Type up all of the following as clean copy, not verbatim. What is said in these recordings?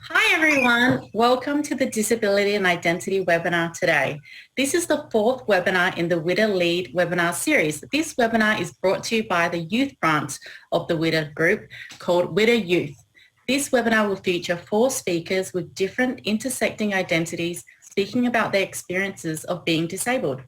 Hi everyone, welcome to the Disability and Identity webinar today. This is the fourth webinar in the WWDA Lead webinar series. This webinar is brought to you by the youth branch of the WWDA group called WWDA Youth. This webinar will feature 4 speakers with different intersecting identities speaking about their experiences of being disabled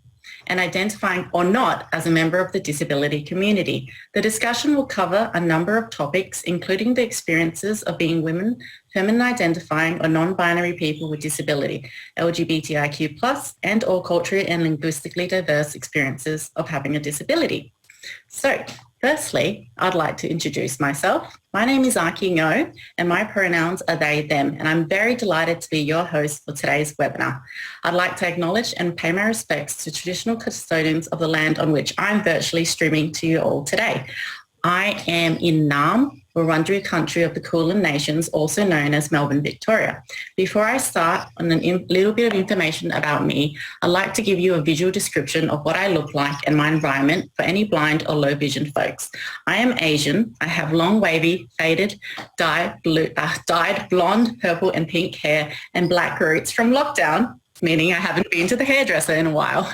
and identifying or not as a member of the disability community. The discussion will cover a number of topics, including the experiences of being women, feminine identifying or non-binary people with disability, LGBTIQ+, and or culturally and linguistically diverse experiences of having a disability. So, firstly, I'd like to introduce myself. My name is Aki Ngo and my pronouns are they, them, and I'm very delighted to be your host for today's webinar. I'd like to acknowledge and pay my respects to traditional custodians of the land on which I'm virtually streaming to you all today. I am in Naarm, Wurundjeri country of the Kulin Nations, also known as Melbourne, Victoria. Before I start on a little bit of information about me, I'd like to give you a visual description of what I look like and my environment for any blind or low vision folks. I am Asian. I have long, wavy, faded, dyed blonde, purple and pink hair and black roots from lockdown, meaning I haven't been to the hairdresser in a while.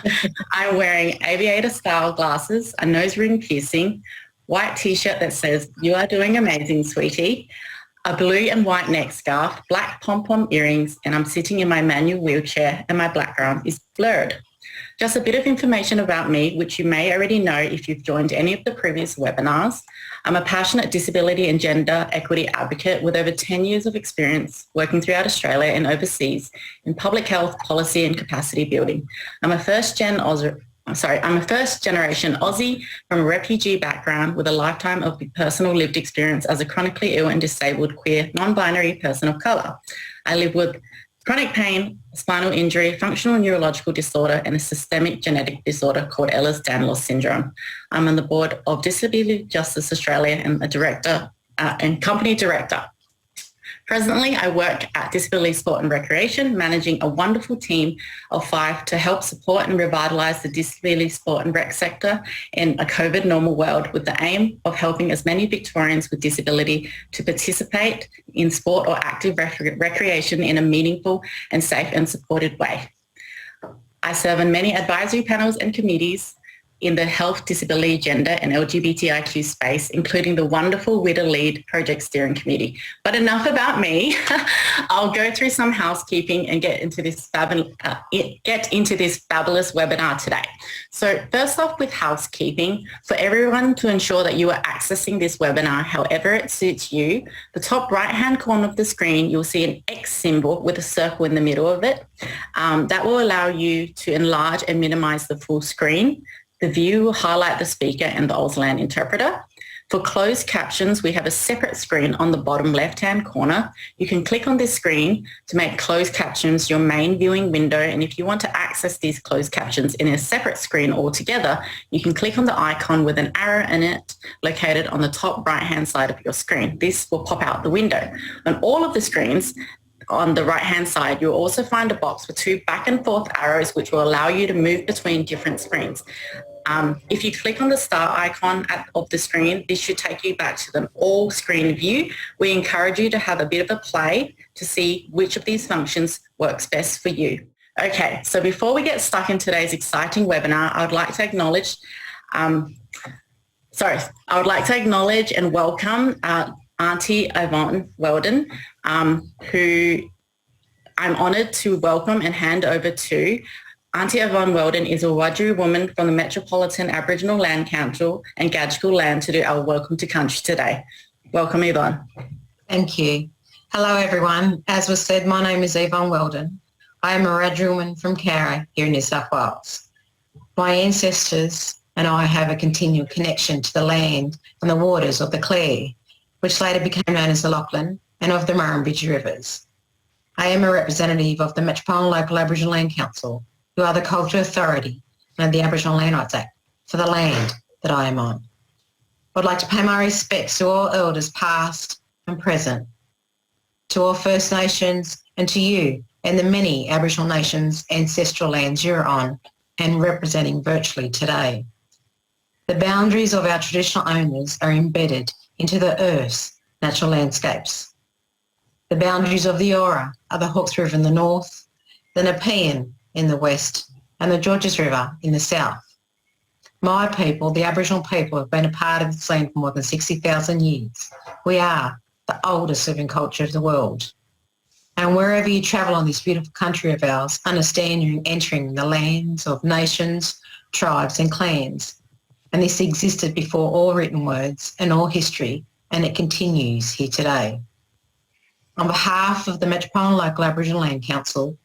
I'm wearing aviator-style glasses, a nose ring piercing, white t-shirt that says, "You are doing amazing, sweetie," a blue and white neck scarf, black pom-pom earrings, and I'm sitting in my manual wheelchair and my background is blurred. Just a bit of information about me, which you may already know if you've joined any of the previous webinars. I'm a passionate disability and gender equity advocate with over 10 years of experience working throughout Australia and overseas in public health, policy and capacity building. I'm a first-generation Aussie from a refugee background with a lifetime of personal lived experience as a chronically ill and disabled queer non-binary person of colour. I live with chronic pain, spinal injury, functional neurological disorder and a systemic genetic disorder called Ehlers-Danlos syndrome. I'm on the board of Disabilities Justice Australia and a director and company director. Presently, I work at Disabilities Sport and Recreation, managing a wonderful team of 5 to help support and revitalise the disability sport and rec sector in a COVID normal world with the aim of helping as many Victorians with disability to participate in sport or active recreation in a meaningful and safe and supported way. I serve on many advisory panels and committees in the health, disability, gender and LGBTIQ space, including the wonderful WWDA Lead Project Steering Committee. But enough about me. I'll go through some housekeeping and get into this fabulous webinar today. So first off with housekeeping, for everyone to ensure that you are accessing this webinar however it suits you, the top right-hand corner of the screen, you'll see an X symbol with a circle in the middle of it. That will allow you to enlarge and minimize the full screen. The view will highlight the speaker and the Auslan interpreter. For closed captions, we have a separate screen on the bottom left-hand corner. You can click on this screen to make closed captions your main viewing window. And if you want to access these closed captions in a separate screen altogether, you can click on the icon with an arrow in it located on the top right-hand side of your screen. This will pop out the window. On all of the screens, on the right-hand side, you'll also find a box with 2 back and forth arrows, which will allow you to move between different screens. If you click on the star icon of the screen, this should take you back to the all screen view. We encourage you to have a bit of a play to see which of these functions works best for you. Okay, so before we get stuck in today's exciting webinar, I would like to acknowledge and welcome Auntie Yvonne Weldon, who I'm honoured to welcome and hand over to. Auntie Yvonne Weldon is a Wiradjuri woman from the Metropolitan Aboriginal Land Council and Gadigal land to do our Welcome to Country today. Welcome, Yvonne. Thank you. Hello, everyone. As was said, my name is Yvonne Weldon. I am a Wiradjuri woman from Cowra here in New South Wales. My ancestors and I have a continual connection to the land and the waters of the Clare, which later became known as the Lachlan, and of the Murrumbidgee Rivers. I am a representative of the Metropolitan Local Aboriginal Land Council, who are the cultural authority under the Aboriginal Land Rights Act for the land that I am on. I would like to pay my respects to all elders past and present, to all First Nations and to you and the many Aboriginal nations' ancestral lands you're on and representing virtually today. The boundaries of our traditional owners are embedded into the Earth's natural landscapes. The boundaries of the Ora are the Hawkes River in the north, the Nepean in the west, and the Georges River in the south. My people, the Aboriginal people, have been a part of this land for more than 60,000 years. We are the oldest living culture of the world. And wherever you travel on this beautiful country of ours, understand you're entering the lands of nations, tribes and clans. And this existed before all written words and all history, and it continues here today. On behalf of the Metropolitan Local Aboriginal Land Council,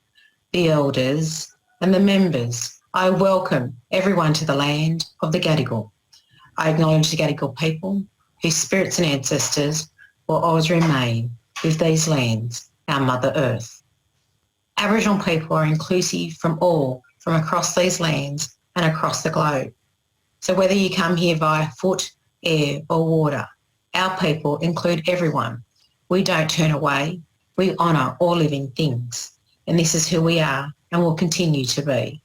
the elders and the members, I welcome everyone to the land of the Gadigal. I acknowledge the Gadigal people whose spirits and ancestors will always remain with these lands, our Mother Earth. Aboriginal people are inclusive from all from across these lands and across the globe. So whether you come here via foot, air or water, our people include everyone. We don't turn away. We honour all living things. And this is who we are and will continue to be.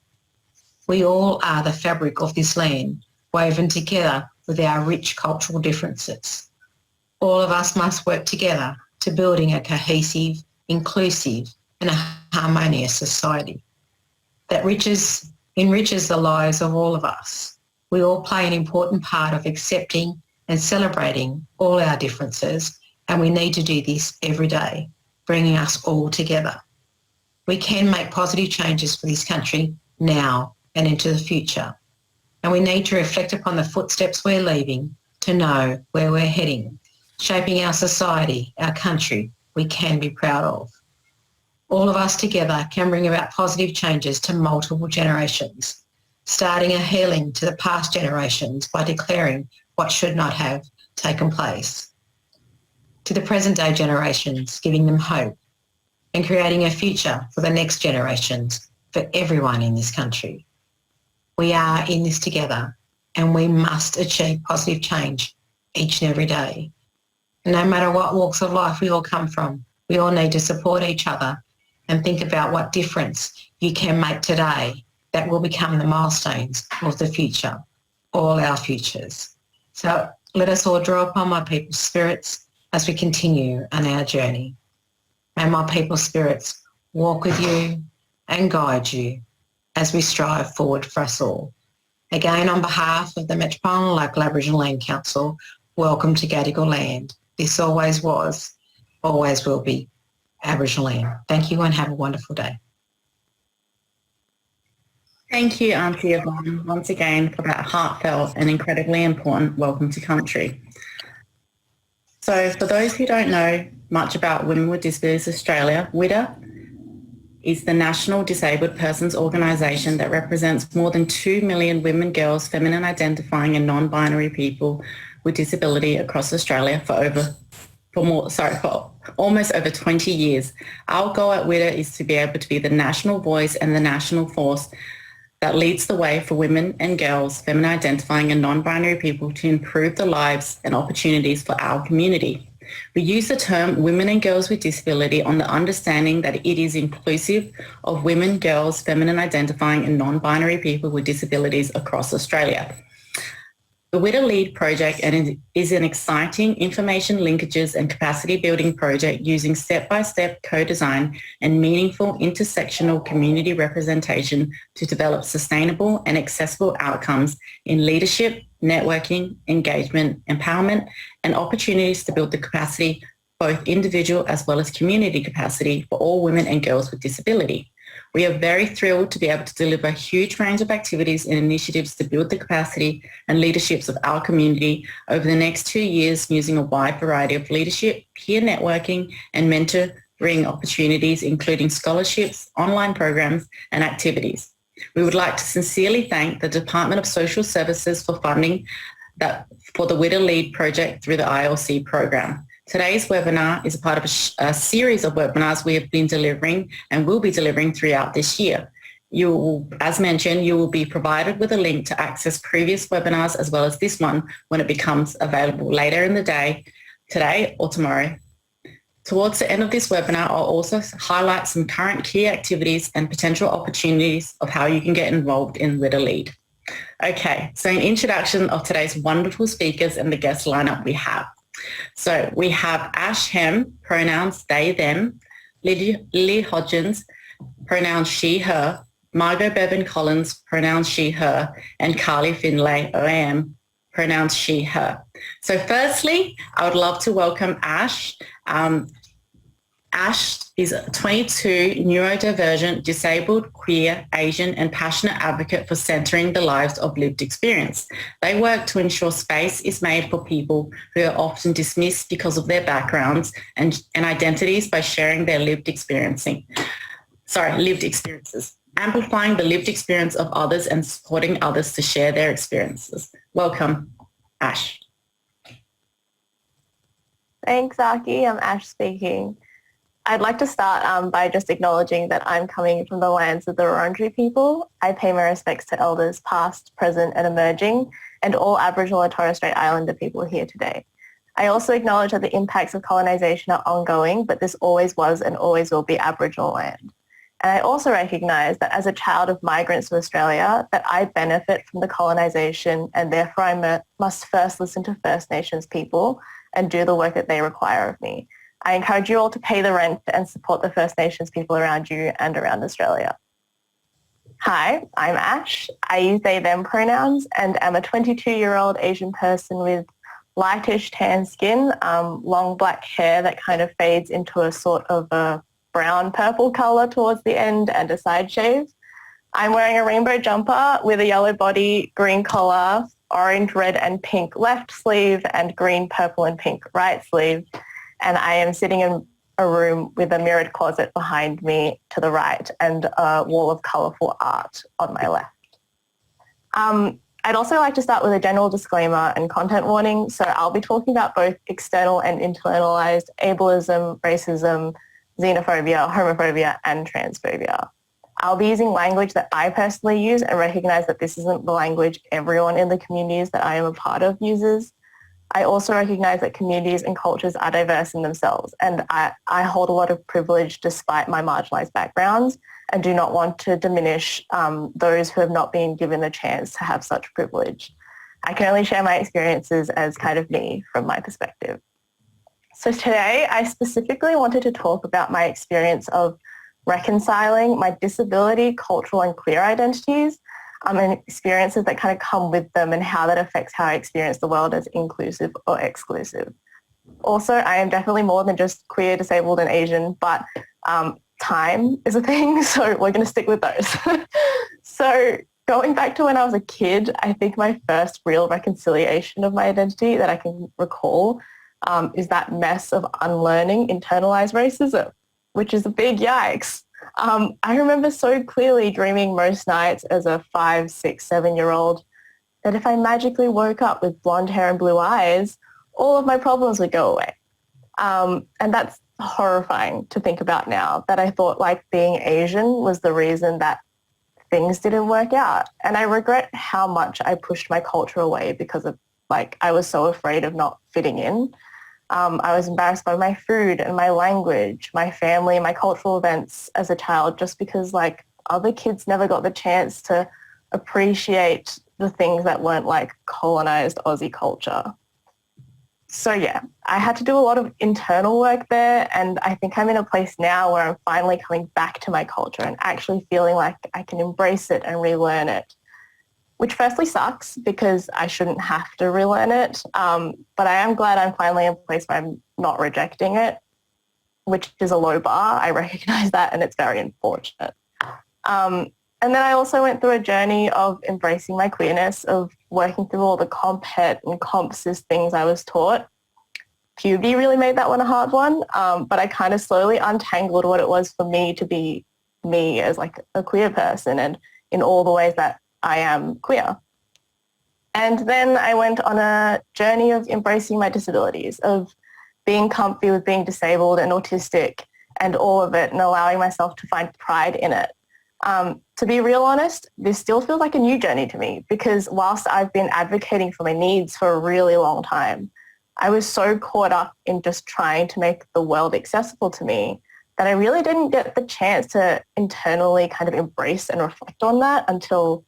We all are the fabric of this land, woven together with our rich cultural differences. All of us must work together to building a cohesive, inclusive and a harmonious society that enriches the lives of all of us. We all play an important part of accepting and celebrating all our differences, and we need to do this every day, bringing us all together. We can make positive changes for this country now and into the future. And we need to reflect upon the footsteps we're leaving to know where we're heading, shaping our society, our country we can be proud of. All of us together can bring about positive changes to multiple generations, starting a healing to the past generations by declaring what should not have taken place, to the present day generations, giving them hope and creating a future for the next generations, for everyone in this country. We are in this together and we must achieve positive change each and every day. No matter what walks of life we all come from, we all need to support each other and think about what difference you can make today that will become the milestones of the future, all our futures. So let us all draw upon my people's spirits as we continue on our journey. May my people's spirits walk with you and guide you as we strive forward for us all. Again, on behalf of the Metropolitan Local Aboriginal Land Council, welcome to Gadigal land. This always was, always will be Aboriginal land. Thank you and have a wonderful day. Thank you, Auntie Yvonne, once again for that heartfelt and incredibly important welcome to country. So for those who don't know much about Women with Disabilities Australia, WWDA is the national disabled persons organisation that represents more than 2 million women, girls, feminine identifying and non-binary people with disability across Australia for almost over 20 years. Our goal at WWDA is to be able to be the national voice and the national force that leads the way for women and girls, feminine identifying and non-binary people to improve the lives and opportunities for our community. We use the term women and girls with disability on the understanding that it is inclusive of women, girls, feminine identifying and non-binary people with disabilities across Australia. The WWDA LEAD project is an exciting information linkages and capacity building project using step-by-step co-design and meaningful intersectional community representation to develop sustainable and accessible outcomes in leadership, networking, engagement, empowerment, and opportunities to build the capacity, both individual as well as community capacity for all women and girls with disability. We are very thrilled to be able to deliver a huge range of activities and initiatives to build the capacity and leaderships of our community over the next 2 years using a wide variety of leadership, peer networking and mentoring opportunities, including scholarships, online programs and activities. We would like to sincerely thank the Department of Social Services for funding for the WWDA LEAD project through the ILC program. Today's webinar is a part of a series of webinars we have been delivering and will be delivering throughout this year. As mentioned, you will be provided with a link to access previous webinars as well as this one when it becomes available later in the day, today or tomorrow. Towards the end of this webinar, I'll also highlight some current key activities and potential opportunities of how you can get involved in WWDA LEAD. Okay, so an introduction of today's wonderful speakers and the guest lineup we have. So we have Ash Hem, pronouns they, them, Lily Hodgins, pronouns she, her, Margot Von Collin, pronouns she, her, and Carly Finlay, OAM, pronouns she, her. So firstly, I would love to welcome Ash. Ash is a 22, neurodivergent, disabled, queer, Asian, and passionate advocate for centering the lives of lived experience. They work to ensure space is made for people who are often dismissed because of their backgrounds and identities by sharing their lived experiences, amplifying the lived experience of others and supporting others to share their experiences. Welcome, Ash. Thanks, Aki. I'm Ash speaking. I'd like to start by just acknowledging that I'm coming from the lands of the Wurundjeri people. I pay my respects to elders past, present and emerging, and all Aboriginal and Torres Strait Islander people here today. I also acknowledge that the impacts of colonisation are ongoing, but this always was and always will be Aboriginal land. And I also recognise that as a child of migrants to Australia, that I benefit from the colonisation, and therefore I must first listen to First Nations people and do the work that they require of me. I encourage you all to pay the rent and support the First Nations people around you and around Australia. Hi, I'm Ash. I use they, them pronouns and am a 22-year-old Asian person with lightish tan skin, long black hair that kind of fades into a sort of a brown purple colour towards the end and a side shave. I'm wearing a rainbow jumper with a yellow body, green collar, orange, red and pink left sleeve and green, purple and pink right sleeve. And I am sitting in a room with a mirrored closet behind me to the right and a wall of colourful art on my left. I'd also like to start with a general disclaimer and content warning. So I'll be talking about both external and internalized ableism, racism, xenophobia, homophobia and transphobia. I'll be using language that I personally use and recognise that this isn't the language everyone in the communities that I am a part of uses. I also recognise that communities and cultures are diverse in themselves, and I hold a lot of privilege despite my marginalised backgrounds and do not want to diminish those who have not been given the chance to have such privilege. I can only share my experiences as kind of me from my perspective. So today I specifically wanted to talk about my experience of reconciling my disability, cultural and queer identities and experiences that kind of come with them and how that affects how I experience the world as inclusive or exclusive. Also, I am definitely more than just queer, disabled and Asian, but time is a thing, so we're going to stick with those. So going back to when I was a kid, I think my first real reconciliation of my identity that I can recall is that mess of unlearning internalized racism, which is a big yikes. I remember so clearly dreaming most nights as a 5, 6, 7-year-old that if I magically woke up with blonde hair and blue eyes, all of my problems would go away. And that's horrifying to think about now, that I thought like being Asian was the reason that things didn't work out. And I regret how much I pushed my culture away because of I was so afraid of not fitting in. I was embarrassed by my food and my language, my family, my cultural events as a child, just because other kids never got the chance to appreciate the things that weren't colonized Aussie culture. So yeah, I had to do a lot of internal work there, and I think I'm in a place now where I'm finally coming back to my culture and actually feeling like I can embrace it and relearn it. Which firstly sucks because I shouldn't have to relearn it, but I am glad I'm finally in a place where I'm not rejecting it, which is a low bar. I recognise that, and it's very unfortunate. And then I also went through a journey of embracing my queerness, of working through all the comp het and comp cis things I was taught. Puberty really made that one a hard one, but I kind of slowly untangled what it was for me to be me as a queer person and in all the ways that I am queer. And then I went on a journey of embracing my disabilities, of being comfy with being disabled and autistic and all of it, and allowing myself to find pride in it. To be real honest, this still feels like a new journey to me because whilst I've been advocating for my needs for a really long time, I was so caught up in just trying to make the world accessible to me that I really didn't get the chance to internally kind of embrace and reflect on that until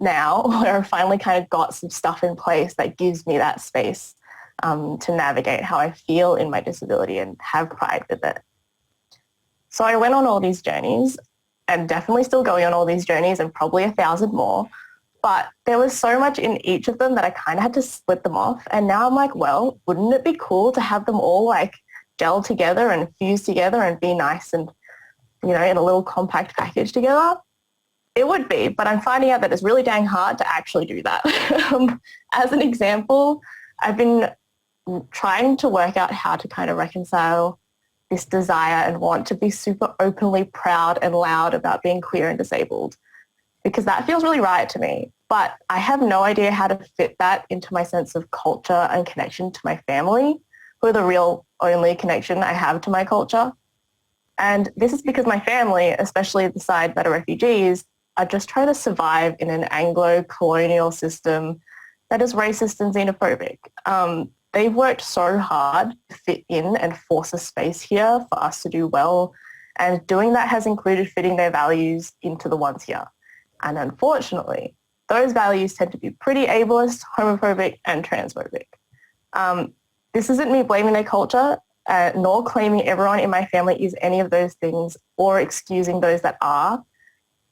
now, where I've finally kind of got some stuff in place that gives me that space to navigate how I feel in my disability and have pride with it. So I went on all these journeys and definitely still going on all these journeys and probably 1,000 more. But there was so much in each of them that I kind of had to split them off. And now I'm like, well, wouldn't it be cool to have them all like gel together and fuse together and be nice and, in a little compact package together? It would be, but I'm finding out that it's really dang hard to actually do that. As an example, I've been trying to work out how to kind of reconcile this desire and want to be super openly proud and loud about being queer and disabled, because that feels really right to me. But I have no idea how to fit that into my sense of culture and connection to my family, who are the real only connection I have to my culture. And this is because my family, especially the side that are refugees, are just trying to survive in an Anglo-colonial system that is racist and xenophobic. They've worked so hard to fit in and force a space here for us to do well, and doing that has included fitting their values into the ones here. And unfortunately, those values tend to be pretty ableist, homophobic, and transphobic. This isn't me blaming their culture, nor claiming everyone in my family is any of those things or excusing those that are.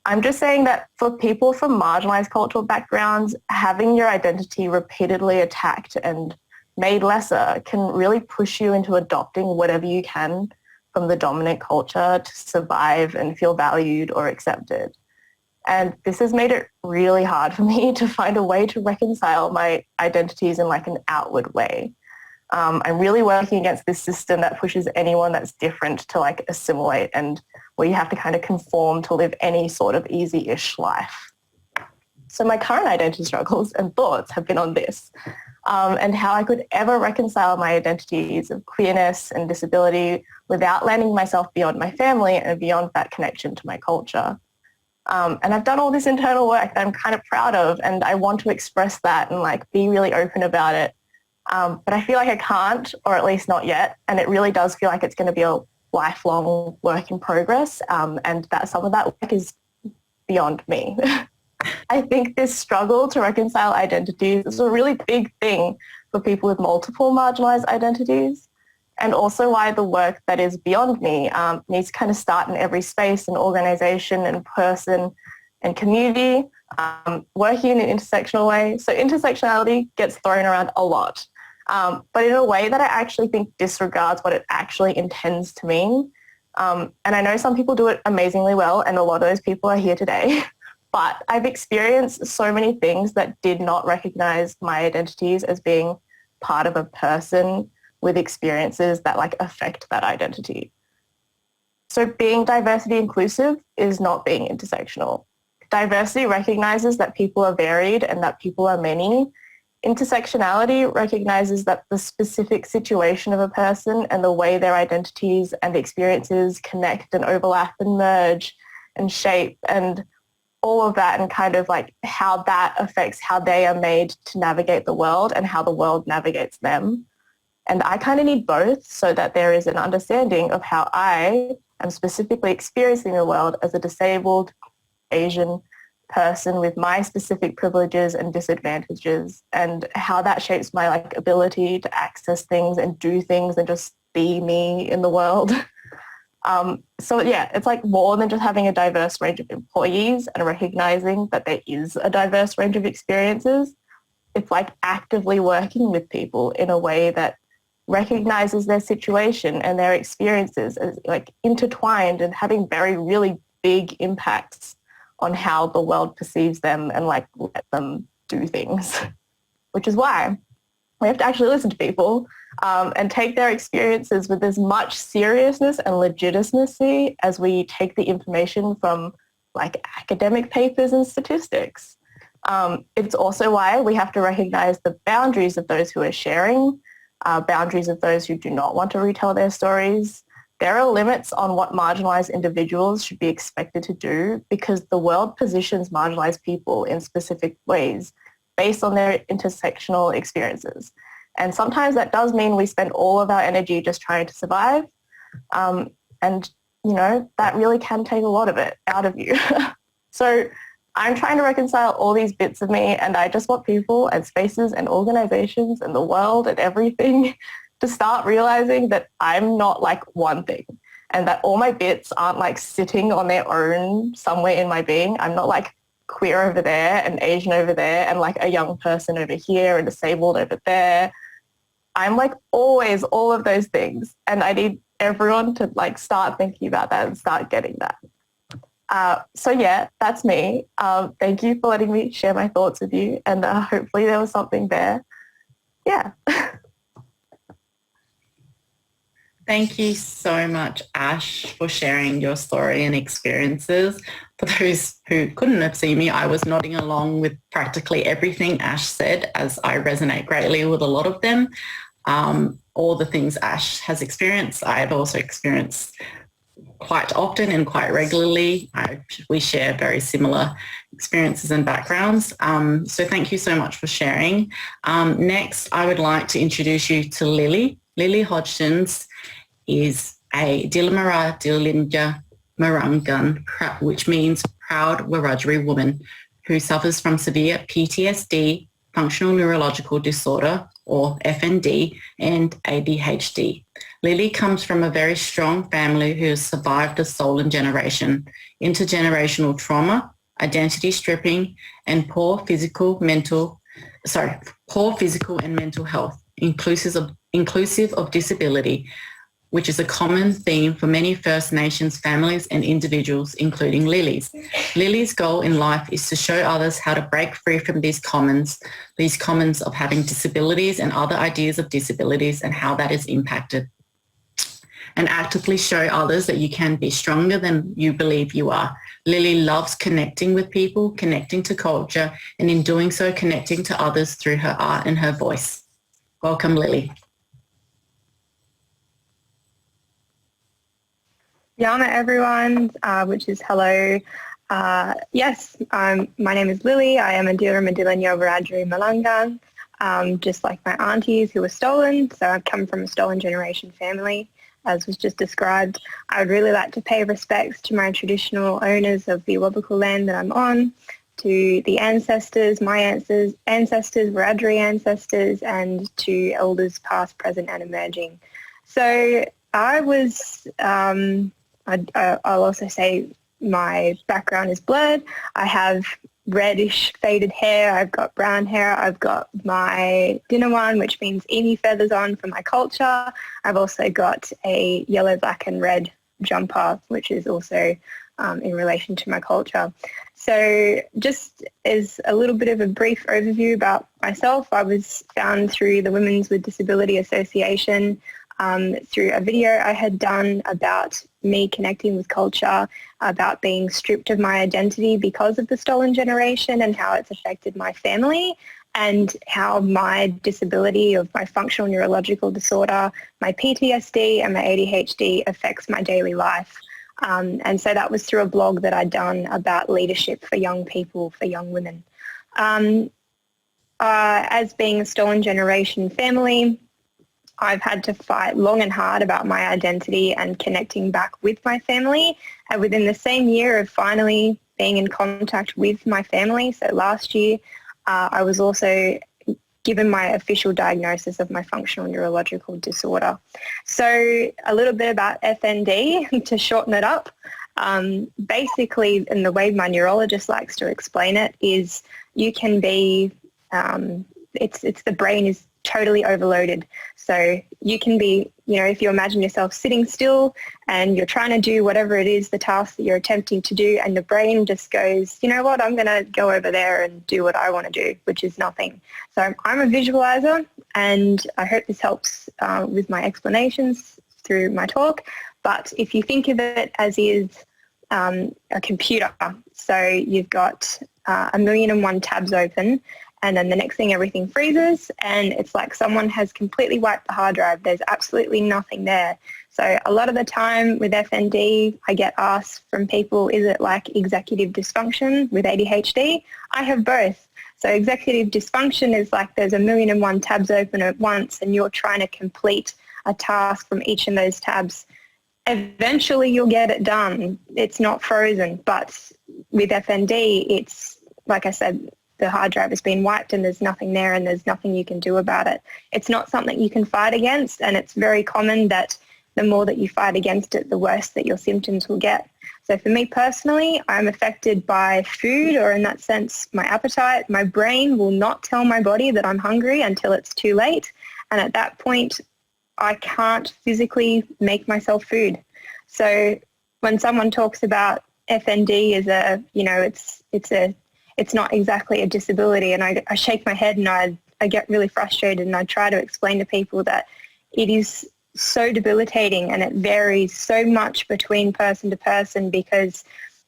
I'm just saying that for people from marginalised cultural backgrounds, having your identity repeatedly attacked and made lesser can really push you into adopting whatever you can from the dominant culture to survive and feel valued or accepted. And this has made it really hard for me to find a way to reconcile my identities in like an outward way. I'm really working against this system that pushes anyone that's different to like assimilate, and where you have to kind of conform to live any sort of easy-ish life. So my current identity struggles and thoughts have been on this, and how I could ever reconcile my identities of queerness and disability without landing myself beyond my family and beyond that connection to my culture. And I've done all this internal work that I'm kind of proud of, and I want to express that and like be really open about it. But I feel like I can't, or at least not yet. And it really does feel like it's going to be a lifelong work in progress. And that some of that work is beyond me. I think this struggle to reconcile identities is a really big thing for people with multiple marginalised identities, and also why the work that is beyond me needs to kind of start in every space and organisation and person and community, working in an intersectional way. So intersectionality gets thrown around a lot, but in a way that I actually think disregards what it actually intends to mean. And I know some people do it amazingly well, and a lot of those people are here today. But I've experienced so many things that did not recognise my identities as being part of a person with experiences that like affect that identity. So being diversity inclusive is not being intersectional. Diversity recognises that people are varied and that people are many. Intersectionality recognises that the specific situation of a person and the way their identities and experiences connect and overlap and merge and shape and all of that, and kind of like how that affects how they are made to navigate the world and how the world navigates them. And I kind of need both so that there is an understanding of how I am specifically experiencing the world as a disabled Asian person with my specific privileges and disadvantages, and how that shapes my like ability to access things and do things and just be me in the world. So yeah, it's like more than just having a diverse range of employees and recognizing that there is a diverse range of experiences. It's like actively working with people in a way that recognizes their situation and their experiences as like intertwined and having very really big impacts on how the world perceives them and like let them do things, which is why we have to actually listen to people and take their experiences with as much seriousness and legitimacy as we take the information from like academic papers and statistics. It's also why we have to recognize the boundaries of those who are sharing, boundaries of those who do not want to retell their stories. There are limits on what marginalized individuals should be expected to do because the world positions marginalized people in specific ways based on their intersectional experiences. And sometimes that does mean we spend all of our energy just trying to survive. And, you know, that really can take a lot of it out of you. So I'm trying to reconcile all these bits of me, and I just want people and spaces and organizations and the world and everything to start realizing that I'm not like one thing, and that all my bits aren't like sitting on their own somewhere in my being. I'm not like queer over there and Asian over there and like a young person over here and disabled over there. I'm like always all of those things, and I need everyone to like start thinking about that and start getting that. So yeah, that's me. Thank you for letting me share my thoughts with you, and hopefully there was something there. Yeah. Thank you so much, Ash, for sharing your story and experiences. For those who couldn't have seen me, I was nodding along with practically everything Ash said, as I resonate greatly with a lot of them. All the things Ash has experienced, I have also experienced quite often and quite regularly. We share very similar experiences and backgrounds. So thank you so much for sharing. Next, I would like to introduce you to Lily. Lily Hodgins is a Dilamara Dilinja Marangan, which means proud Wiradjuri woman who suffers from severe PTSD, functional neurological disorder, or FND, and ADHD. Lily comes from a very strong family who has survived the stolen generation, intergenerational trauma, identity stripping, and poor physical and mental health, inclusive of disability, which is a common theme for many First Nations families and individuals, including Lily's. Lily's goal in life is to show others how to break free from these commons of having disabilities and other ideas of disabilities and how that is impacted, and actively show others that you can be stronger than you believe you are. Lily loves connecting with people, connecting to culture, and in doing so, connecting to others through her art and her voice. Welcome, Lily. Yana everyone, which is hello. Yes, my name is Lily. I am a Dilamara Wiradjuri Malangan, just like my aunties who were stolen. So I've come from a stolen generation family, as was just described. I would really like to pay respects to my traditional owners of the Awabakal land that I'm on, to the ancestors, my ancestors, Wiradjuri ancestors, and to elders past, present and emerging. So I was... I'll also say my background is blurred. I have reddish faded hair. I've got brown hair. I've got my Dinawan, which means emu feathers on for my culture. I've also got a yellow, black and red jumper, which is also in relation to my culture. So just as a little bit of a brief overview about myself, I was found through the Women's with Disability Association through a video I had done about me connecting with culture, about being stripped of my identity because of the stolen generation and how it's affected my family, and how my disability of my functional neurological disorder, my PTSD and my ADHD affects my daily life. And so that was through a blog that I'd done about leadership for young people, for young women. As being a stolen generation family, I've had to fight long and hard about my identity and connecting back with my family. And within the same year of finally being in contact with my family, so last year, I was also given my official diagnosis of my functional neurological disorder. So a little bit about FND, to shorten it up. Basically, and the way my neurologist likes to explain it is you can be, it's the brain is totally overloaded. So you can be, if you imagine yourself sitting still and you're trying to do whatever it is, the task that you're attempting to do, and the brain just goes, you know what, I'm going to go over there and do what I want to do, which is nothing. So I'm a visualizer, and I hope this helps with my explanations through my talk. But if you think of it as is a computer, so you've got 1,000,001 tabs open, and then the next thing everything freezes, and it's like someone has completely wiped the hard drive. There's absolutely nothing there. So a lot of the time with FND, I get asked from people, is it like executive dysfunction with ADHD? I have both. So executive dysfunction is like there's 1,000,001 tabs open at once, and you're trying to complete a task from each of those tabs. Eventually you'll get it done. It's not frozen, but with FND, it's, like I said, the hard drive has been wiped and there's nothing there and there's nothing you can do about it. It's not something you can fight against, and it's very common that the more that you fight against it, the worse that your symptoms will get. So for me personally, I'm affected by food, or in that sense, my appetite. My brain will not tell my body that I'm hungry until it's too late. And at that point, I can't physically make myself food. So when someone talks about FND as a, you know, it's not exactly a disability, and I shake my head and I get really frustrated, and I try to explain to people that it is so debilitating and it varies so much between person to person, because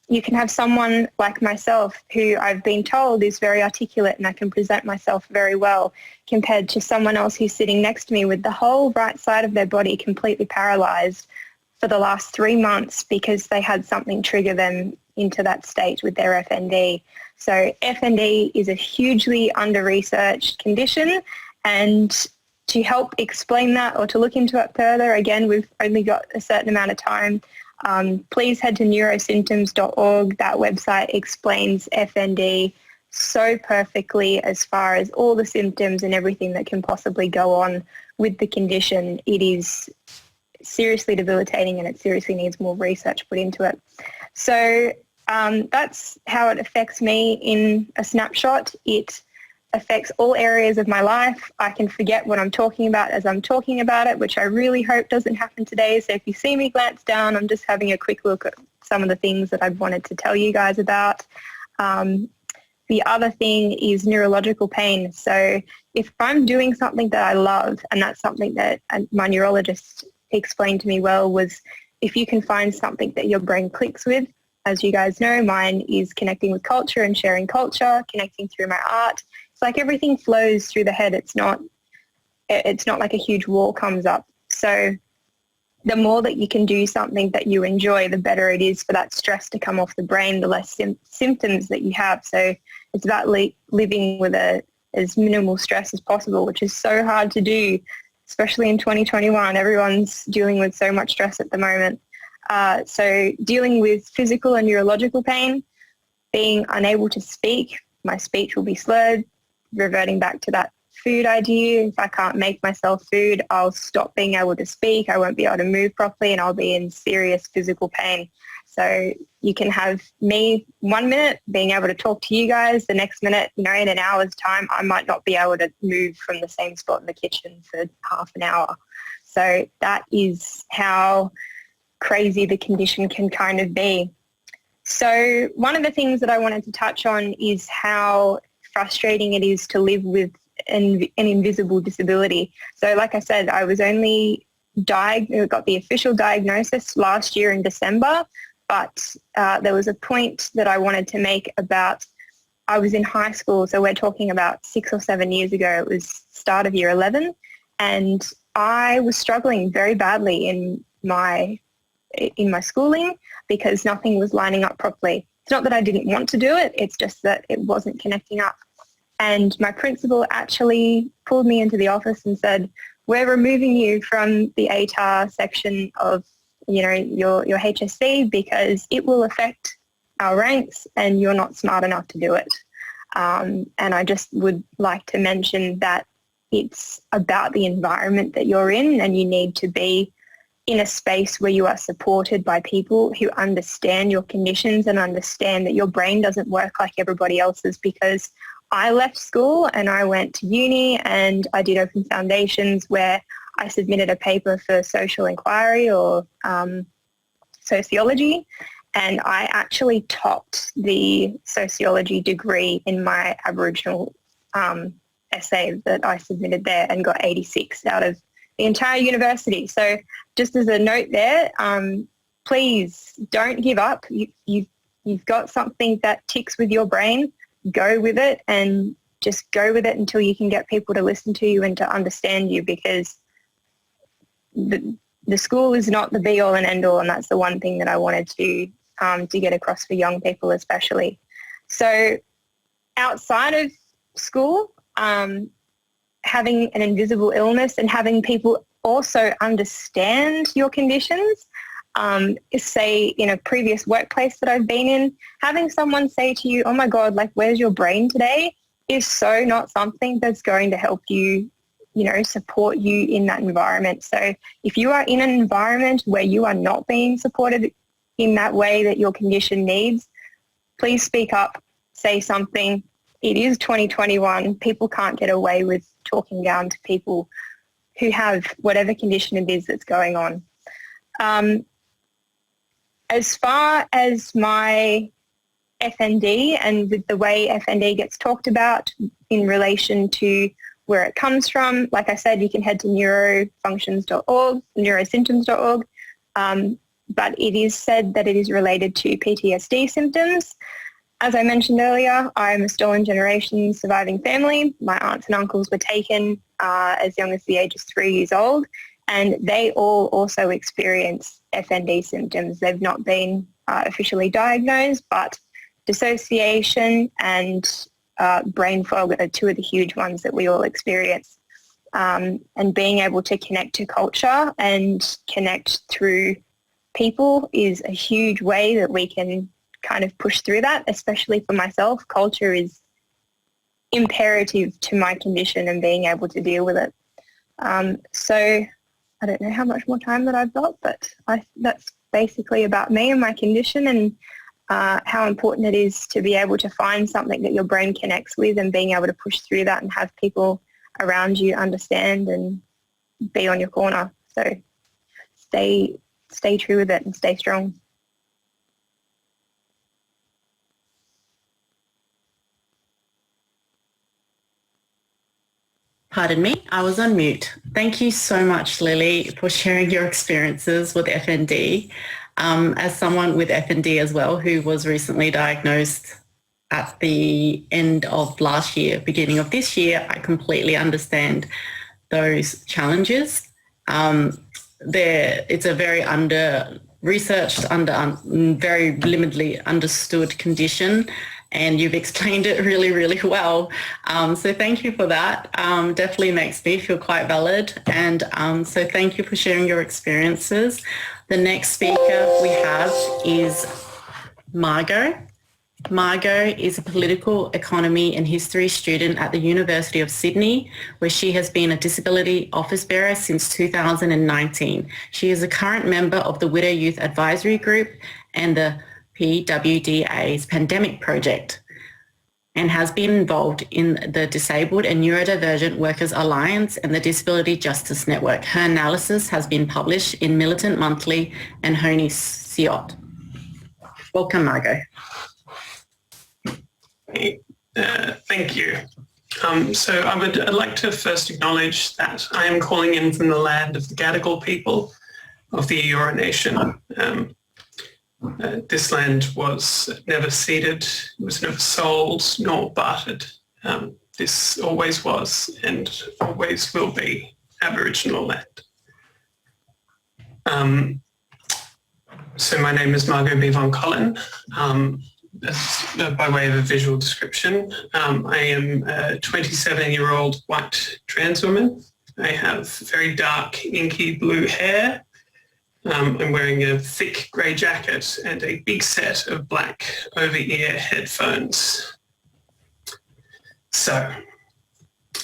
you can have someone like myself who I've been told is very articulate and I can present myself very well, compared to someone else who's sitting next to me with the whole right side of their body completely paralyzed for the last 3 months because they had something trigger them into that state with their FND. So FND is a hugely under-researched condition, and to help explain that or to look into it further, again, we've only got a certain amount of time. Please head to neurosymptoms.org. That website explains FND so perfectly as far as all the symptoms and everything that can possibly go on with the condition. It is seriously debilitating and it seriously needs more research put into it. So that's how it affects me in a snapshot. It affects all areas of my life. I can forget what I'm talking about as I'm talking about it, which I really hope doesn't happen today. So if you see me glance down, I'm just having a quick look at some of the things that I wanted to tell you guys about. The other thing is neurological pain. So if I'm doing something that I love, and that's something that my neurologist explained to me well, was if you can find something that your brain clicks with. As you guys know, mine is connecting with culture and sharing culture, connecting through my art. It's like everything flows through the head. It's not like a huge wall comes up. So the more that you can do something that you enjoy, the better it is for that stress to come off the brain, the less symptoms that you have. So it's about living with as minimal stress as possible, which is so hard to do, especially in 2021. Everyone's dealing with so much stress at the moment. So dealing with physical and neurological pain, being unable to speak, my speech will be slurred, reverting back to that food idea. If I can't make myself food, I'll stop being able to speak. I won't be able to move properly and I'll be in serious physical pain. So you can have me 1 minute being able to talk to you guys, the next minute, in an hour's time, I might not be able to move from the same spot in the kitchen for half an hour. So that is how crazy the condition can kind of be. So one of the things that I wanted to touch on is how frustrating it is to live with an invisible disability. So like I said, I was only got the official diagnosis last year in December, but there was a point that I wanted to make about, I was in high school, so we're talking about 6 or 7 years ago. It was start of year 11, and I was struggling very badly in my schooling because nothing was lining up properly. It's not that I didn't want to do it, it's just that it wasn't connecting up. And my principal actually pulled me into the office and said, we're removing you from the ATAR section of your HSC because it will affect our ranks and you're not smart enough to do it. And I just would like to mention that it's about the environment that you're in, and you need to be in a space where you are supported by people who understand your conditions and understand that your brain doesn't work like everybody else's. Because I left school and I went to uni and I did Open Foundations, where I submitted a paper for social inquiry or sociology, and I actually topped the sociology degree in my Aboriginal essay that I submitted there and got 86 out of the entire university. So just as a note there, please don't give up. You've got something that ticks with your brain. Go with it, and just go with it until you can get people to listen to you and to understand you, because the school is not the be-all and end-all, and that's the one thing that I wanted to get across for young people especially. So outside of school, having an invisible illness and having people also understand your conditions say in a previous workplace that I've been in, having someone say to you, oh my God, like, where's your brain today, is so not something that's going to help you, support you in that environment. So if you are in an environment where you are not being supported in that way that your condition needs, please speak up, say something. It is 2021. People can't get away with talking down to people who have whatever condition it is that's going on. As far as my FND and the way FND gets talked about in relation to where it comes from, like I said, you can head to neurofunctions.org, neurosymptoms.org, but it is said that it is related to PTSD symptoms. As I mentioned earlier, I'm a stolen generation surviving family. My aunts and uncles were taken as young as the age of 3 years old, and they all also experience FND symptoms. They've not been officially diagnosed, but dissociation and brain fog are two of the huge ones that we all experience. And being able to connect to culture and connect through people is a huge way that we can kind of push through that, especially for myself. Culture is imperative to my condition and being able to deal with it. So I don't know how much more time that I've got, but that's basically about me and my condition, and how important it is to be able to find something that your brain connects with and being able to push through that and have people around you understand and be on your corner. So stay true with it and stay strong. Pardon me, I was on mute. Thank you so much, Lily, for sharing your experiences with FND. As someone with FND as well, who was recently diagnosed at the end of last year, beginning of this year, I completely understand those challenges. It's a very under-researched, very limitedly understood condition, and you've explained it really, really well. So thank you for that. Definitely makes me feel quite valid. And so thank you for sharing your experiences. The next speaker we have is Margot. Margot is a political economy and history student at the University of Sydney, where she has been a disability office bearer since 2019. She is a current member of the Widow Youth Advisory Group and the WWDA's Pandemic Project, and has been involved in the Disabled and Neurodivergent Workers Alliance and the Disability Justice Network. Her analysis has been published in Militant Monthly and Honi Siot. Welcome, Margot. Thank you. So I'd like to first acknowledge that I am calling in from the land of the Gadigal people of the Eora Nation. This land was never ceded, it was never sold nor bartered. This always was and always will be Aboriginal land. So my name is Margot Von Collin. By way of a visual description, I am a 27-year-old white trans woman. I have very dark, inky blue hair. I'm wearing a thick grey jacket and a big set of black over-ear headphones. So,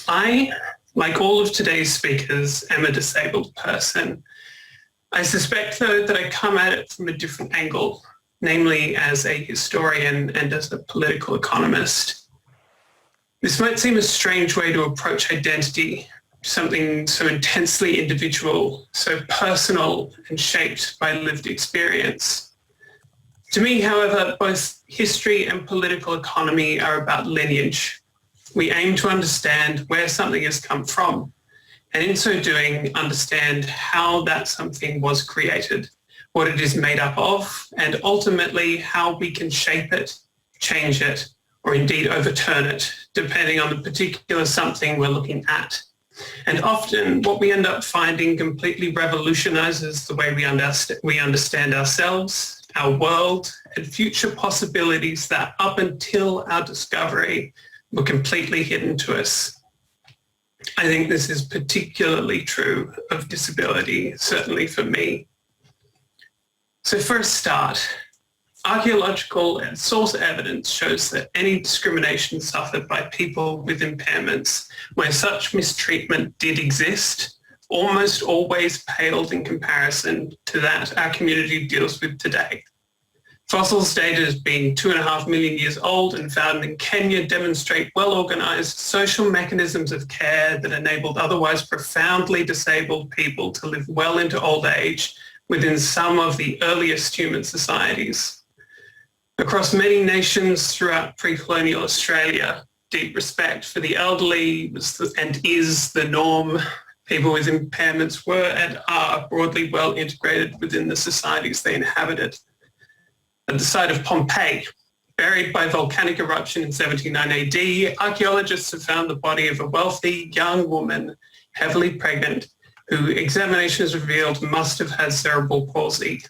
I, like all of today's speakers, am a disabled person. I suspect, though, that I come at it from a different angle, namely as a historian and as a political economist. This might seem a strange way to approach identity, something so intensely individual, so personal and shaped by lived experience. To me, however, both history and political economy are about lineage. We aim to understand where something has come from, and in so doing, understand how that something was created, what it is made up of, and ultimately how we can shape it, change it, or indeed overturn it, depending on the particular something we're looking at. And often what we end up finding completely revolutionizes the way we understand ourselves, our world, and future possibilities that up until our discovery were completely hidden to us. I think this is particularly true of disability, certainly for me. So for a start, archaeological and source evidence shows that any discrimination suffered by people with impairments where such mistreatment did exist almost always paled in comparison to that our community deals with today. Fossils dated as being 2.5 million years old and found in Kenya demonstrate well-organised social mechanisms of care that enabled otherwise profoundly disabled people to live well into old age within some of the earliest human societies. Across many nations throughout pre-colonial Australia, deep respect for the elderly was and is the norm. People with impairments were and are broadly well integrated within the societies they inhabited. At the site of Pompeii, buried by volcanic eruption in 79 AD, archaeologists have found the body of a wealthy young woman, heavily pregnant, who examinations revealed must have had cerebral palsy.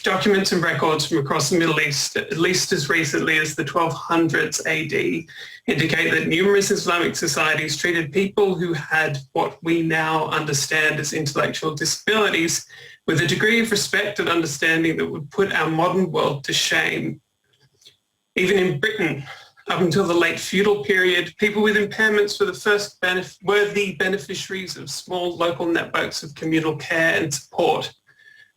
Documents and records from across the Middle East, at least as recently as the 1200s AD, indicate that numerous Islamic societies treated people who had what we now understand as intellectual disabilities with a degree of respect and understanding that would put our modern world to shame. Even in Britain, up until the late feudal period, people with impairments were the beneficiaries of small local networks of communal care and support.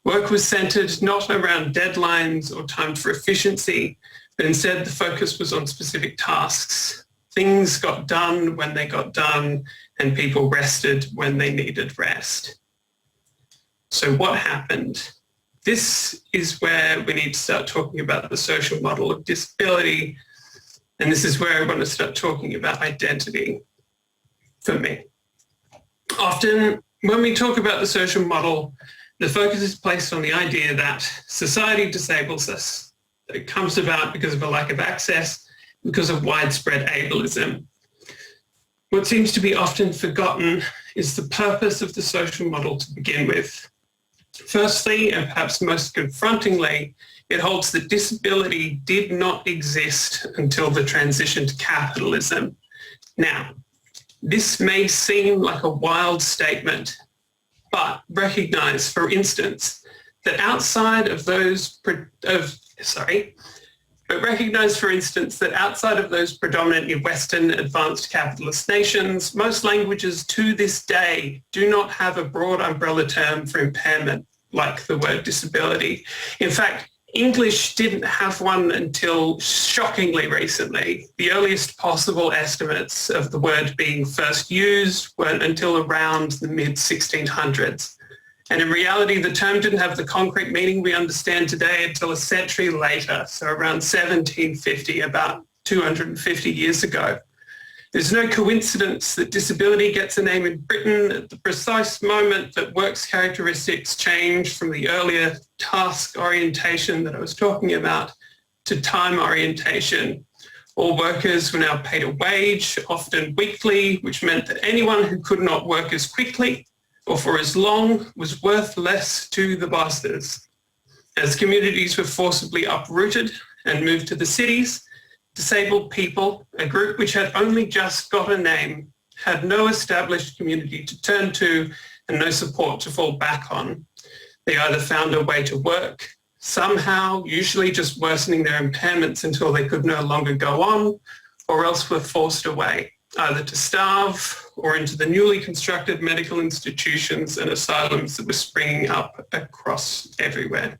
Work was centred not around deadlines or time for efficiency, but instead the focus was on specific tasks. Things got done when they got done, and people rested when they needed rest. So what happened? This is where we need to start talking about the social model of disability, and this is where I want to start talking about identity for me. Often when we talk about the social model, the focus is placed on the idea that society disables us, that it comes about because of a lack of access, because of widespread ableism. What seems to be often forgotten is the purpose of the social model to begin with. Firstly, and perhaps most confrontingly, it holds that disability did not exist until the transition to capitalism. Now, this may seem like a wild statement, but recognise, for instance, that outside of those predominantly Western advanced capitalist nations, most languages to this day do not have a broad umbrella term for impairment like the word disability. In fact, English didn't have one until shockingly recently. The earliest possible estimates of the word being first used weren't until around the mid-1600s. And in reality, the term didn't have the concrete meaning we understand today until a century later, so around 1750, about 250 years ago. There's no coincidence that disability gets a name in Britain at the precise moment that work's characteristics change from the earlier task orientation that I was talking about to time orientation. All workers were now paid a wage, often weekly, which meant that anyone who could not work as quickly or for as long was worth less to the bosses. As communities were forcibly uprooted and moved to the cities, disabled people, a group which had only just got a name, had no established community to turn to and no support to fall back on. They either found a way to work, somehow, usually just worsening their impairments until they could no longer go on, or else were forced away, either to starve or into the newly constructed medical institutions and asylums that were springing up across everywhere.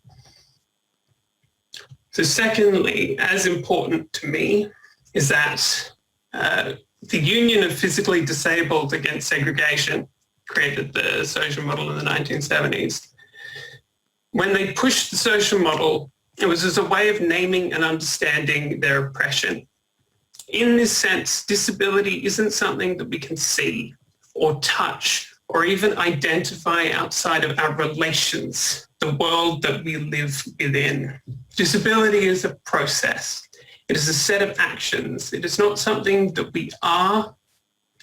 So secondly, as important to me, is that the Union of Physically Disabled Against Segregation created the social model in the 1970s. When they pushed the social model, it was as a way of naming and understanding their oppression. In this sense, disability isn't something that we can see or touch or even identify outside of our relations, the world that we live within. Disability is a process. It is a set of actions. It is not something that we are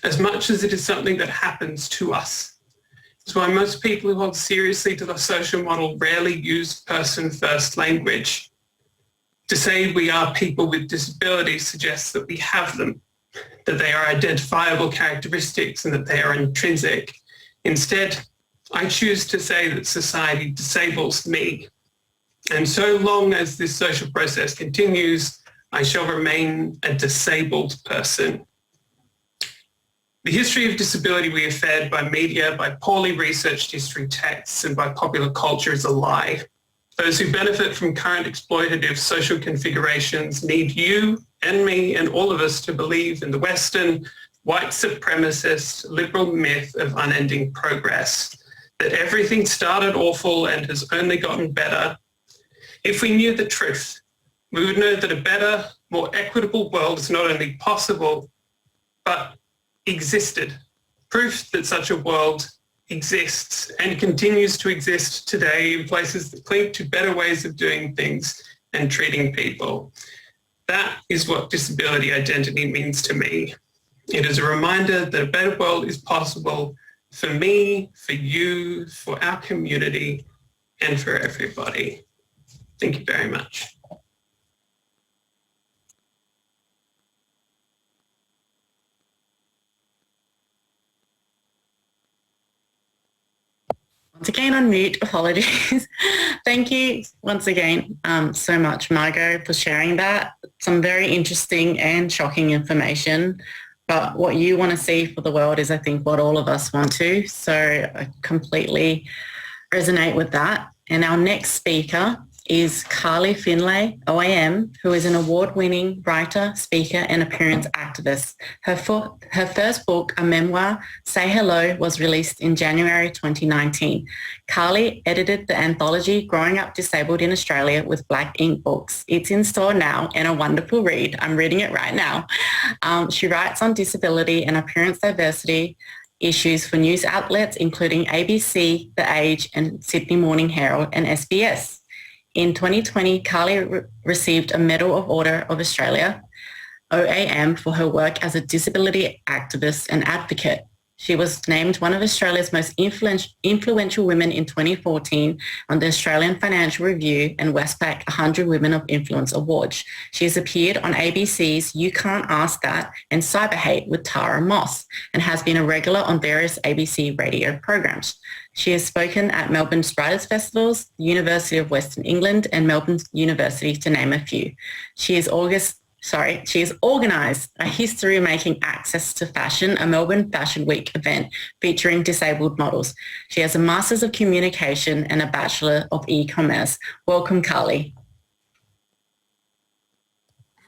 as much as it is something that happens to us. That's why most people who hold seriously to the social model rarely use person-first language. To say we are people with disabilities suggests that we have them, that they are identifiable characteristics and that they are intrinsic. Instead, I choose to say that society disables me. And so long as this social process continues, I shall remain a disabled person. The history of disability we are fed by media, by poorly researched history texts, and by popular culture is a lie. Those who benefit from current exploitative social configurations need you and me and all of us to believe in the Western, white supremacist, liberal myth of unending progress, that everything started awful and has only gotten better. If we knew the truth, we would know that a better, more equitable world is not only possible, but existed. Proof that such a world exists and continues to exist today in places that cling to better ways of doing things and treating people. That is what disability identity means to me. It is a reminder that a better world is possible for me, for you, for our community, and for everybody. Thank you very much. Once again on mute, apologies. Thank you once again so much, Margot, for sharing that. Some very interesting and shocking information. But what you want to see for the world is, I think, what all of us want to. So I completely resonate with that. And our next speaker is Carly Finlay, OAM, who is an award-winning writer, speaker, and appearance activist. Her first book, a memoir, Say Hello, was released in January 2019. Carly edited the anthology Growing Up Disabled in Australia with Black Ink Books. It's in store now and a wonderful read. I'm reading it right now. She writes on disability and appearance diversity issues for news outlets including ABC, The Age, and Sydney Morning Herald and SBS. In 2020, Carly received a Medal of Order of Australia, OAM, for her work as a disability activist and advocate. She was named one of Australia's most influential women in 2014 on the Australian Financial Review and Westpac 100 Women of Influence Awards. She has appeared on ABC's You Can't Ask That and Cyber Hate with Tara Moss and has been a regular on various ABC radio programs. She has spoken at Melbourne's Writers' Festivals, the University of Western England and Melbourne University, to name a few. She has organised a history-making Access to Fashion, a Melbourne Fashion Week event featuring disabled models. She has a Masters of Communication and a Bachelor of E-Commerce. Welcome, Carly.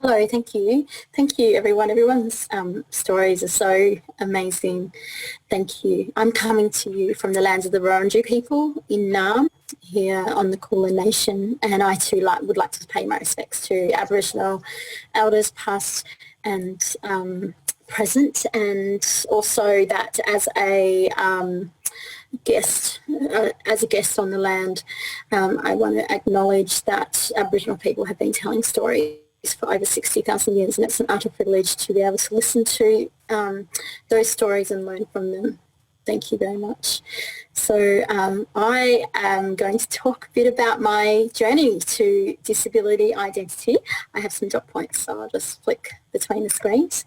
Hello, thank you. Thank you, everyone. Everyone's stories are so amazing. Thank you. I'm coming to you from the lands of the Wurundjeri people in Naarm, here on the Kulin Nation, and I too would like to pay my respects to Aboriginal elders past and present, and also that as a guest on the land, I want to acknowledge that Aboriginal people have been telling stories for over 60,000 years, and it's an utter privilege to be able to listen to those stories and learn from them. Thank you very much. So I am going to talk a bit about my journey to disability identity. I have some dot points, so I'll just flick between the screens.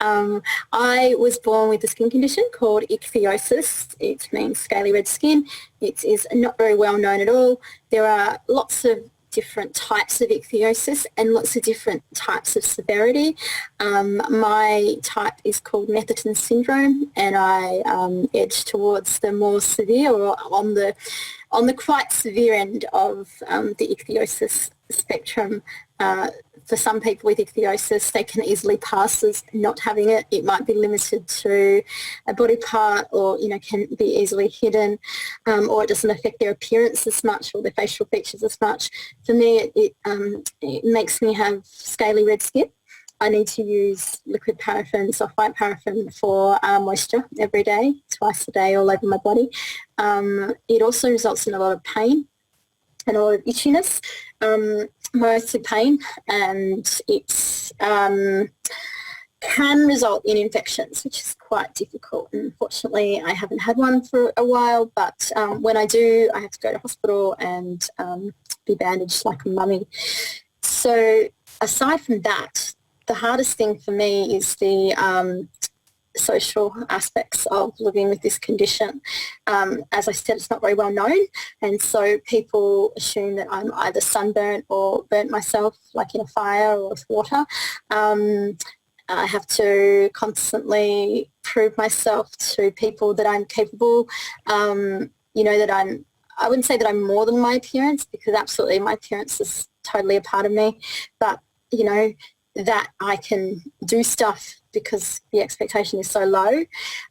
I was born with a skin condition called ichthyosis. It means scaly red skin. It is not very well known at all. There are lots of different types of ichthyosis and lots of different types of severity. My type is called Netherton syndrome, and I edge towards the more severe, or on the quite severe end of the ichthyosis spectrum. For some people with ichthyosis, they can easily pass as not having it. It might be limited to a body part, or can be easily hidden, or it doesn't affect their appearance as much or their facial features as much. For me, it makes me have scaly red skin. I need to use liquid paraffin, soft white paraffin for moisture every day, twice a day, all over my body. It also results in a lot of pain and a lot of itchiness, mostly pain, and it can result in infections, which is quite difficult. Unfortunately, I haven't had one for a while, but when I do, I have to go to hospital and be bandaged like a mummy. So aside from that, the hardest thing for me is the social aspects of living with this condition. As I said, it's not very well known, and so people assume that I'm either sunburnt or burnt myself, like in a fire or with water. I have to constantly prove myself to people that I'm capable, that I wouldn't say that I'm more than my appearance, because absolutely my appearance is totally a part of me, but, that I can do stuff because the expectation is so low.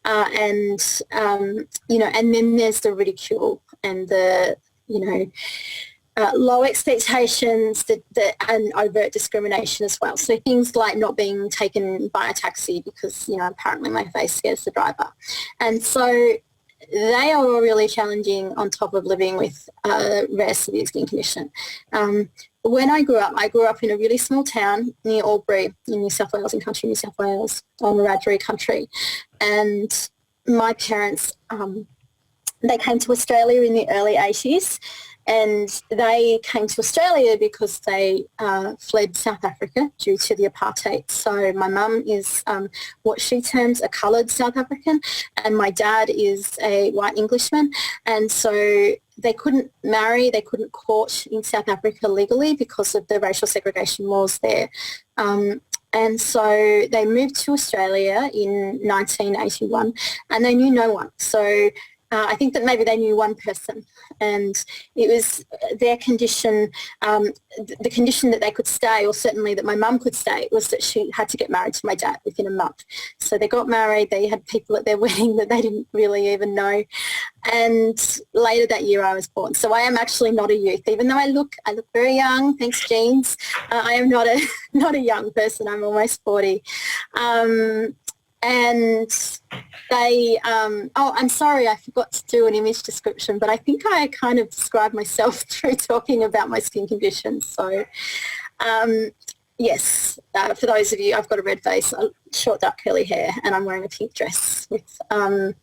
And then there's the ridicule and the, low expectations and overt discrimination as well. So things like not being taken by a taxi because, apparently my face scares the driver. And so they are all really challenging on top of living with a rare severe skin condition. When I grew up in a really small town near Albury in New South Wales, in country New South Wales, on Wiradjuri country. And my parents, they came to Australia in the early 80s. And they came to Australia because they fled South Africa due to the apartheid. So my mum is what she terms a coloured South African, and my dad is a white Englishman. And so they couldn't marry, they couldn't court in South Africa legally because of the racial segregation laws there. And so they moved to Australia in 1981, and they knew no one. So I think that maybe they knew one person, and it was their condition, the condition that they could stay, or certainly that my mum could stay, was that she had to get married to my dad within a month. So they got married, they had people at their wedding that they didn't really even know, and later that year I was born. So I am actually not a youth, even though I look very young, thanks genes. I am not a young person, I'm almost 40. And they, I'm sorry, I forgot to do an image description, but I think I kind of described myself through talking about my skin conditions. So, yes, for those of you, I've got a red face, short dark curly hair, and I'm wearing a pink dress with a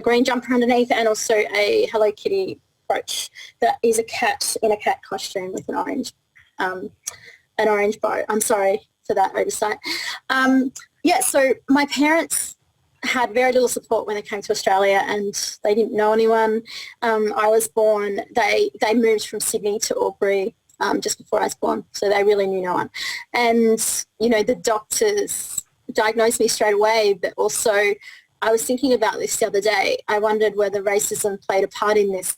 green jumper underneath, and also a Hello Kitty brooch that is a cat in a cat costume with an orange bow. I'm sorry for that oversight. So my parents had very little support when they came to Australia, and they didn't know anyone. I was born, they moved from Sydney to Albury just before I was born, so they really knew no one. And, the doctors diagnosed me straight away, but also I was thinking about this the other day. I wondered whether racism played a part in this.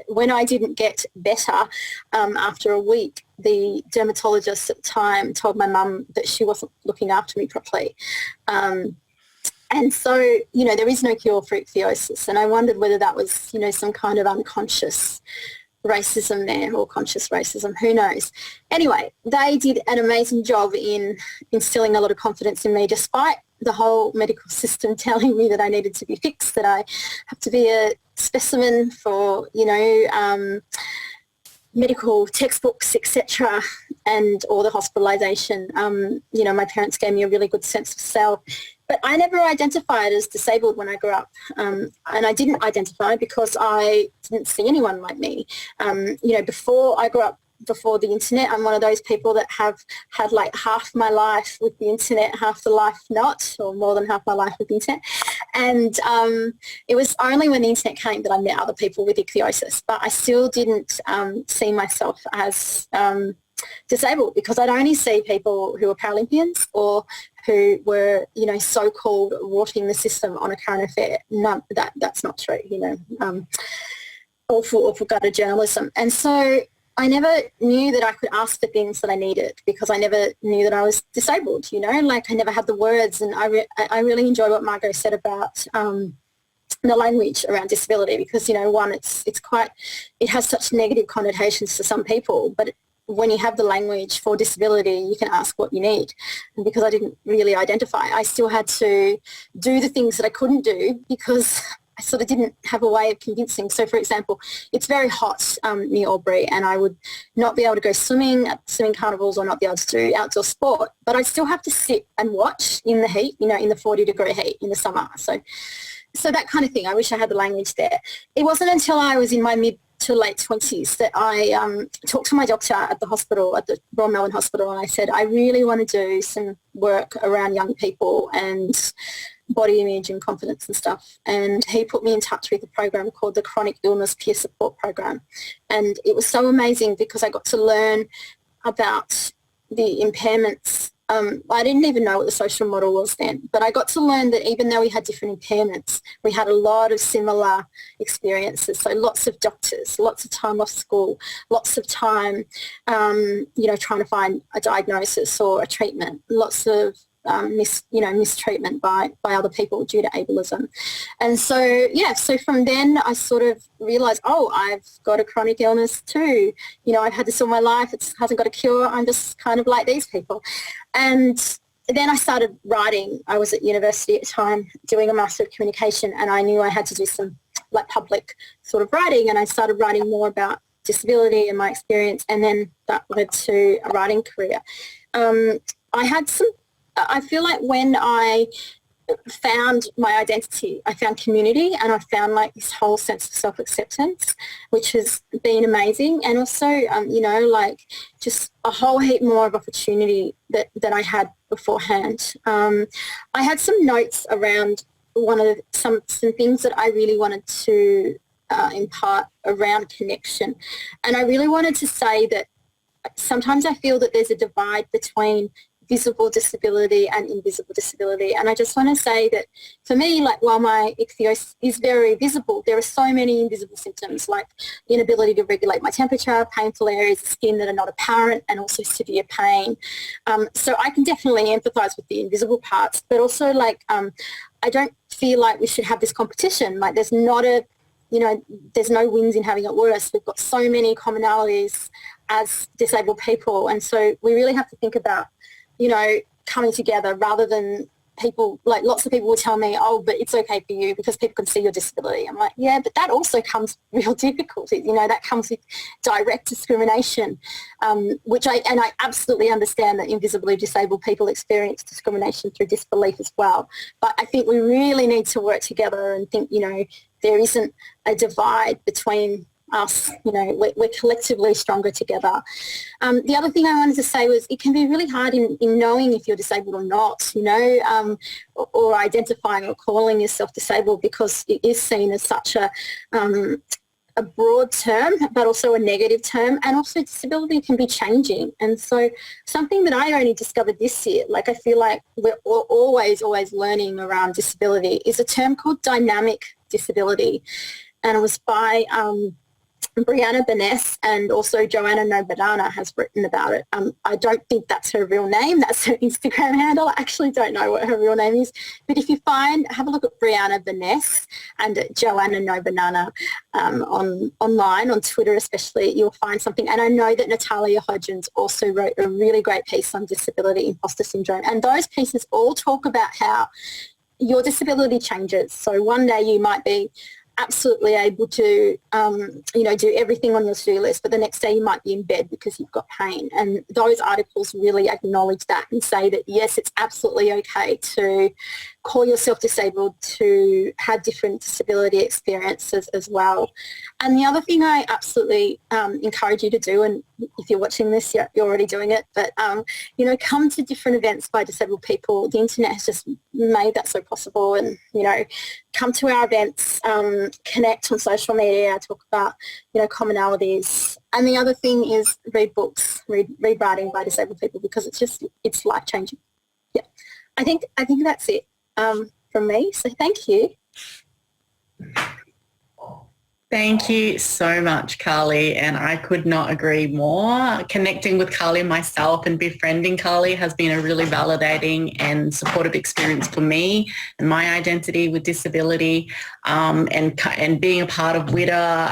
When I didn't get better after a week, the dermatologist at the time told my mum that she wasn't looking after me properly. And so, there is no cure for ichthyosis. And I wondered whether that was, some kind of unconscious racism there, or conscious racism, who knows. Anyway, they did an amazing job in instilling a lot of confidence in me, despite the whole medical system telling me that I needed to be fixed, that I have to be a specimen for, medical textbooks, etc., and all the hospitalisation. My parents gave me a really good sense of self. But I never identified as disabled when I grew up. And I didn't identify because I didn't see anyone like me. Before I grew up, before the internet, I'm one of those people that have had like half my life with the internet, half the life not, or more than half my life with the internet. And it was only when the internet came that I met other people with ichthyosis, but I still didn't see myself as disabled, because I'd only see people who were Paralympians or who were, so-called rorting the system on a current affair. No, that's not true, awful gutter journalism. And so I never knew that I could ask for things that I needed, because I never knew that I was disabled, like I never had the words. And I really enjoy what Margot said about the language around disability, because, it has such negative connotations to some people, but when you have the language for disability, you can ask what you need. And because I didn't really identify, I still had to do the things that I couldn't do because I sort of didn't have a way of convincing. So, for example, it's very hot near Albury, and I would not be able to go swimming at swimming carnivals or not be able to do outdoor sport, but I still have to sit and watch in the heat, in the 40-degree heat in the summer. So that kind of thing. I wish I had the language there. It wasn't until I was in my mid to late 20s that I talked to my doctor at the hospital, at the Royal Melbourne Hospital, and I said, I really want to do some work around young people and body image and confidence and stuff. And he put me in touch with a program called the Chronic Illness Peer Support Program. And it was so amazing because I got to learn about the impairments. I didn't even know what the social model was then, but I got to learn that even though we had different impairments, we had a lot of similar experiences. So lots of doctors, lots of time off school, lots of time, trying to find a diagnosis or a treatment, lots of mistreatment by other people due to ableism. And so from then I sort of realised, I've got a chronic illness too. I've had this all my life. It hasn't got a cure. I'm just kind of like these people. And then I started writing. I was at university at the time doing a Master of Communication, and I knew I had to do some like public sort of writing, and I started writing more about disability and my experience, and then that led to a writing career. I feel like when I found my identity, I found community, and I found like this whole sense of self-acceptance, which has been amazing. And also, just a whole heap more of opportunity that I had beforehand. I had some notes around some things that I really wanted to impart around connection. And I really wanted to say that sometimes I feel that there's a divide between visible disability and invisible disability. And I just want to say that for me, like while my ichthyosis is very visible, there are so many invisible symptoms like inability to regulate my temperature, painful areas of skin that are not apparent, and also severe pain. So I can definitely empathise with the invisible parts, but also I don't feel like we should have this competition. Like there's no wins in having it worse. We've got so many commonalities as disabled people. And so we really have to think about coming together rather than people, like lots of people will tell me, but it's okay for you because people can see your disability. I'm like, yeah, but that also comes with real difficulties. That comes with direct discrimination, which I absolutely understand that invisibly disabled people experience discrimination through disbelief as well. But I think we really need to work together and think, there isn't a divide between us, we're collectively stronger together. The other thing I wanted to say was it can be really hard in knowing if you're disabled or not, or identifying or calling yourself disabled, because it is seen as such a broad term, but also a negative term, and also disability can be changing. And so something that I only discovered this year, like I feel like we're always learning around disability, is a term called dynamic disability. And it was by Brianna Beness, and also Joanna Nobadana has written about it. I don't think that's her real name. That's her Instagram handle. I actually don't know what her real name is. But if you have a look at Brianna Beness and Joanna Nobadana online, on Twitter especially, you'll find something. And I know that Natalia Hodgins also wrote a really great piece on disability, imposter syndrome. And those pieces all talk about how your disability changes. So one day you might be absolutely able to, do everything on your to-do list, but the next day you might be in bed because you've got pain. And those articles really acknowledge that and say that, yes, it's absolutely okay to call yourself disabled, to have different disability experiences as well. And the other thing I absolutely encourage you to do, and if you're watching this, you're already doing it, but, come to different events by disabled people. The internet has just made that so possible, and, come to our events, connect on social media, talk about, commonalities. And the other thing is read books, read writing by disabled people, because it's life-changing. Yeah, I think that's it from me. So thank you. Thank you so much, Carly, and I could not agree more. Connecting with Carly myself and befriending Carly has been a really validating and supportive experience for me and my identity with disability, and being a part of WWDA,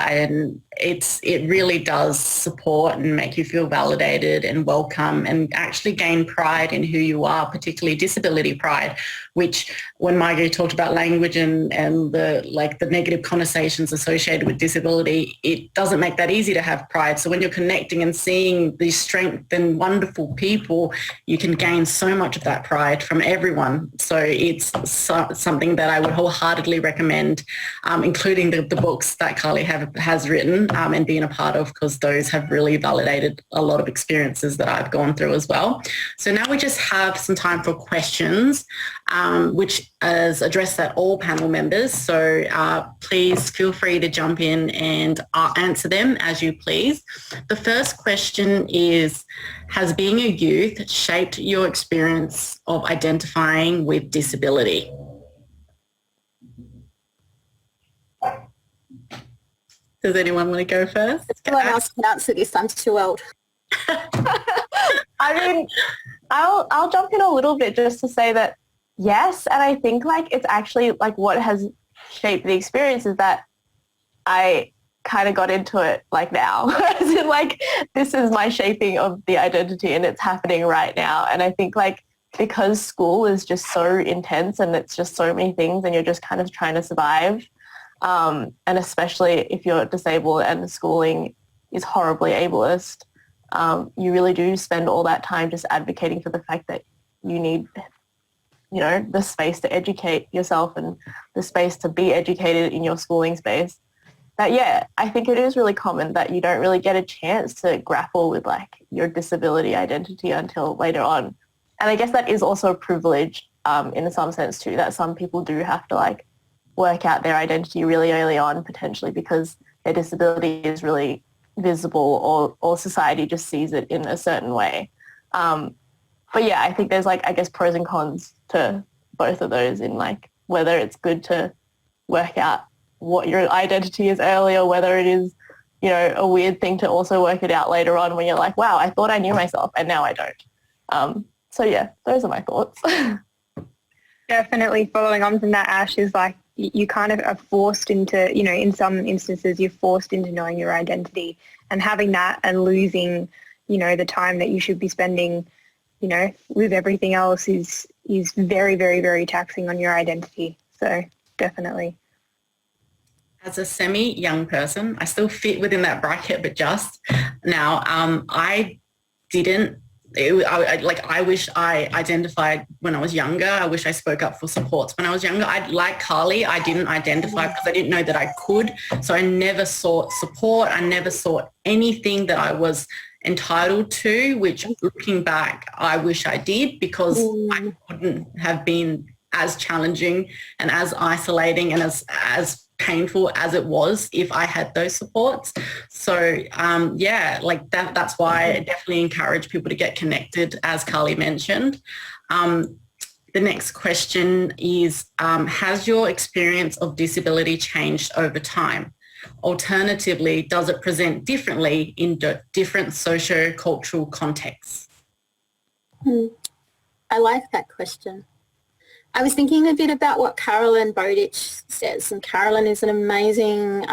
and it really does support and make you feel validated and welcome, and actually gain pride in who you are, particularly disability pride, which when Margot talked about language and the negative connotations associated with disability, it doesn't make that easy to have pride. So when you're connecting and seeing these strength and wonderful people, you can gain so much of that pride from everyone. So it's something that I would wholeheartedly recommend, including the books that Carly has written. in and been a part of, because those have really validated a lot of experiences that I've gone through as well. So now we just have some time for questions, which is addressed at all panel members. So please feel free to jump in and answer them as you please. The first question is, has being a youth shaped your experience of identifying with disability? Does anyone want to go first? Someone else can answer this. I'm too old. I mean, I'll jump in a little bit just to say that yes, and I think like it's actually like what has shaped the experience is that I kind of got into it like now. As in like this is my shaping of the identity and it's happening right now. And I think like because school is just so intense and it's just so many things and you're just kind of trying to survive. And especially if you're disabled and the schooling is horribly ableist, you really do spend all that time just advocating for the fact that you need, you know, the space to educate yourself and the space to be educated in your schooling space. That, yeah, I think it is really common that you don't really get a chance to grapple with like your disability identity until later on. And I guess that is also a privilege in some sense too, that some people do have to like work out their identity really early on potentially because their disability is really visible or society just sees it in a certain way. But yeah, I think there's like, I guess, pros and cons to both of those in like whether it's good to work out what your identity is early or whether it is, you know, a weird thing to also work it out later on when you're like, wow, I thought I knew myself and now I don't. So yeah, those are my thoughts. Definitely following on from that, Ash, is like you kind of are forced into, you know, in some instances you're forced into knowing your identity, and having that and losing, you know, the time that you should be spending, you know, with everything else is very, very, very taxing on your identity. So definitely. As a semi-young person, I still fit within that bracket, but just now, I didn't. I wish I identified when I was younger. I wish I spoke up for supports when I was younger. Like Carly, I didn't identify because I didn't know that I could. So I never sought support. I never sought anything that I was entitled to, which looking back, I wish I did, because I wouldn't have been as challenging and as isolating and as painful as it was if I had those supports. So yeah, like that's why I definitely encourage people to get connected, as Carly mentioned. The next question is, has your experience of disability changed over time? Alternatively, does it present differently in different socio-cultural contexts? I like that question. I was thinking a bit about what Carolyn Bowditch says, and Carolyn is an amazing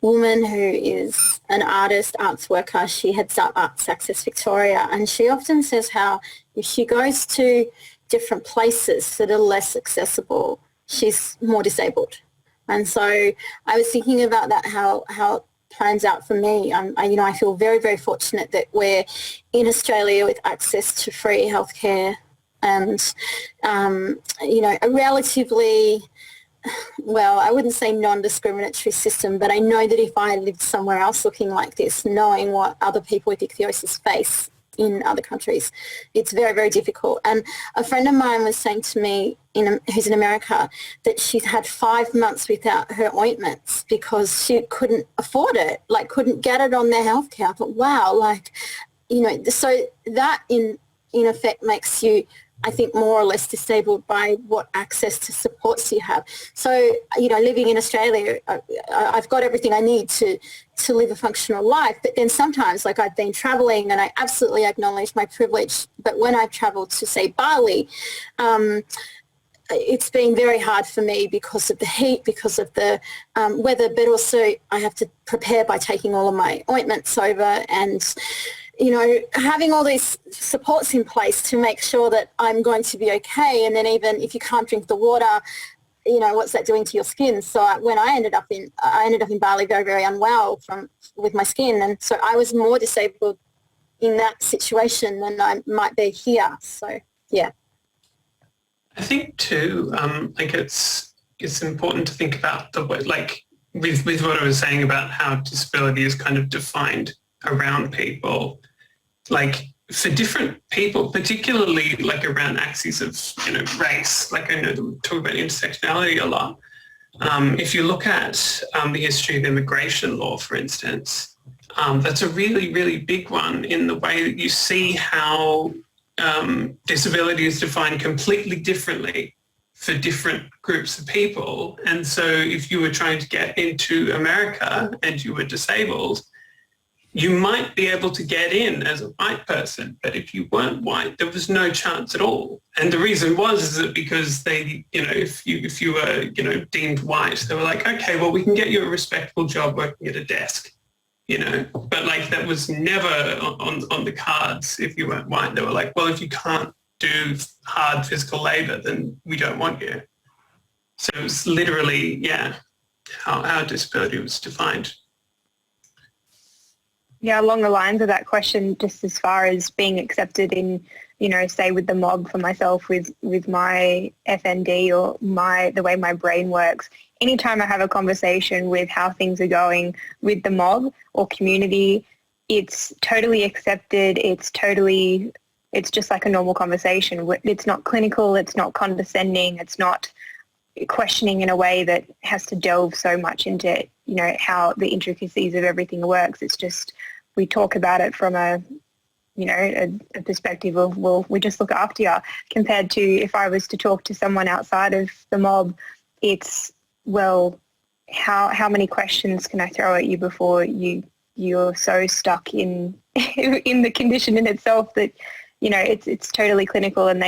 woman who is an artist, arts worker. She heads up Arts Access Victoria, and she often says how if she goes to different places that are less accessible, she's more disabled. And so I was thinking about that, how it plans out for me. I feel very, very fortunate that we're in Australia with access to free healthcare and, a relatively, well, I wouldn't say non-discriminatory system, but I know that if I lived somewhere else looking like this, knowing what other people with ichthyosis face in other countries, it's very, very difficult. And a friend of mine was saying to me, who's in America, that she's had 5 months without her ointments because she couldn't afford it, like couldn't get it on their healthcare. I thought, wow, so that in effect makes you, I think, more or less disabled by what access to supports you have. So, living in Australia, I've got everything I need to live a functional life. But then sometimes, like I've been traveling and I absolutely acknowledge my privilege. But when I've traveled to, say, Bali, it's been very hard for me because of the heat, because of the weather, but also I have to prepare by taking all of my ointments over and having all these supports in place to make sure that I'm going to be okay. And then even if you can't drink the water, what's that doing to your skin? So when I ended up in Bali very, very unwell with my skin. And so I was more disabled in that situation than I might be here. So, yeah. I think too, it's important to think about the word, like with what I was saying about how disability is kind of defined around people, like for different people, particularly like around axes of, race, like I know them talk about intersectionality a lot. If you look at the history of immigration law, for instance, that's a really, really big one in the way that you see how disability is defined completely differently for different groups of people. And so if you were trying to get into America and you were disabled, you might be able to get in as a white person, but if you weren't white, there was no chance at all. And the reason was that because they, if you were, deemed white, they were like, okay, well, we can get you a respectable job working at a desk, but like that was never on the cards if you weren't white. They were like, well, if you can't do hard physical labor, then we don't want you. So it was literally, how disability was defined. Yeah, along the lines of that question, just as far as being accepted in, say with the mob for myself with my FND or the way my brain works, anytime I have a conversation with how things are going with the mob or community, it's totally accepted. It's just like a normal conversation. It's not clinical. It's not condescending. It's not questioning in a way that has to delve so much into, how the intricacies of everything works. It's just, we talk about it from a perspective of, well, we just look after you, compared to if I was to talk to someone outside of the mob, it's, well, how many questions can I throw at you before you're so stuck in the condition in itself that, it's totally clinical and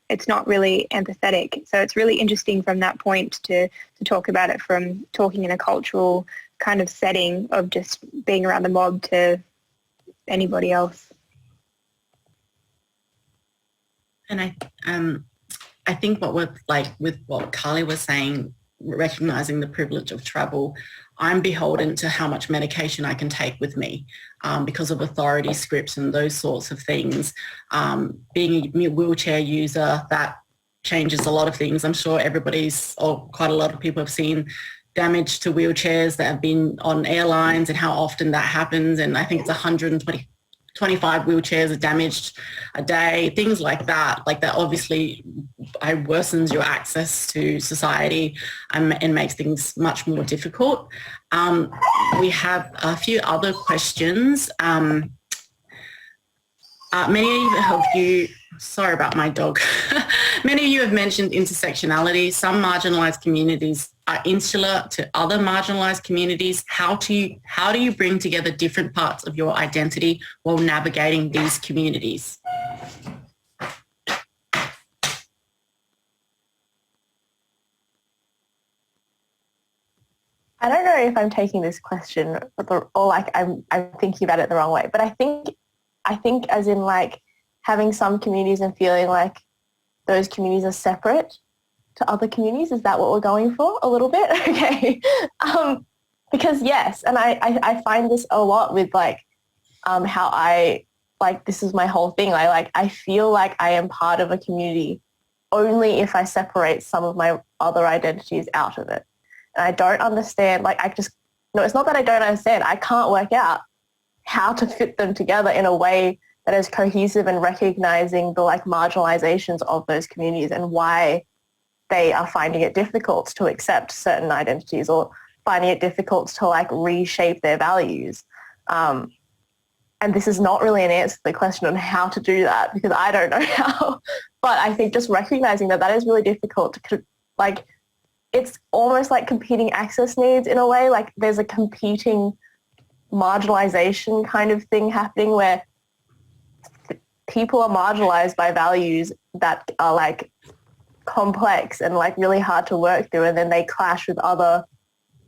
it's not really empathetic. So it's really interesting from that point to talk about it from talking in a cultural kind of setting of just being around the mob to anybody else. And I think with what Carly was saying, recognizing the privilege of travel, I'm beholden to how much medication I can take with me because of authority scripts and those sorts of things. Being a wheelchair user, that changes a lot of things. I'm sure quite a lot of people have seen damage to wheelchairs that have been on airlines and how often that happens. And I think it's 125 wheelchairs are damaged a day, things like that. Like that obviously worsens your access to society and makes things much more difficult. We have a few other questions. Many of you, sorry about my dog. Many of you have mentioned intersectionality. Some marginalised communities are insular to other marginalised communities. How do you bring together different parts of your identity while navigating these communities? I don't know if I'm taking this question or like I'm thinking about it the wrong way, but I think as in like having some communities and feeling like those communities are separate to other communities. Is that what we're going for a little bit? Okay. Because yes, and I find this a lot with like how I like, this is my whole thing. I feel like I am part of a community only if I separate some of my other identities out of it. And I don't understand, it's not that I don't understand. I can't work out how to fit them together in a way that is cohesive and recognizing the like marginalizations of those communities and why they are finding it difficult to accept certain identities or finding it difficult to like reshape their values. And this is not really an answer to the question on how to do that because I don't know how. But I think just recognizing that is really difficult to like, it's almost like competing access needs in a way. Like there's a competing marginalization kind of thing happening where people are marginalized by values that are like complex and like really hard to work through, and then they clash with other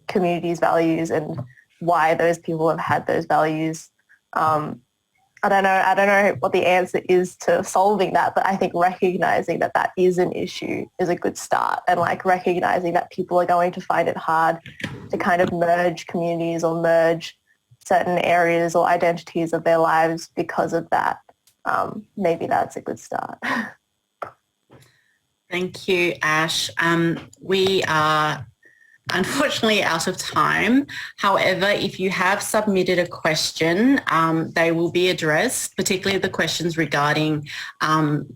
communities' values and why those people have had those values. I don't know what the answer is to solving that, but I think recognizing that is an issue is a good start, and like recognizing that people are going to find it hard to kind of merge communities or merge certain areas or identities of their lives because of that. Maybe that's a good start. Thank you, Ash. We are unfortunately out of time. However, if you have submitted a question, they will be addressed, particularly the questions regarding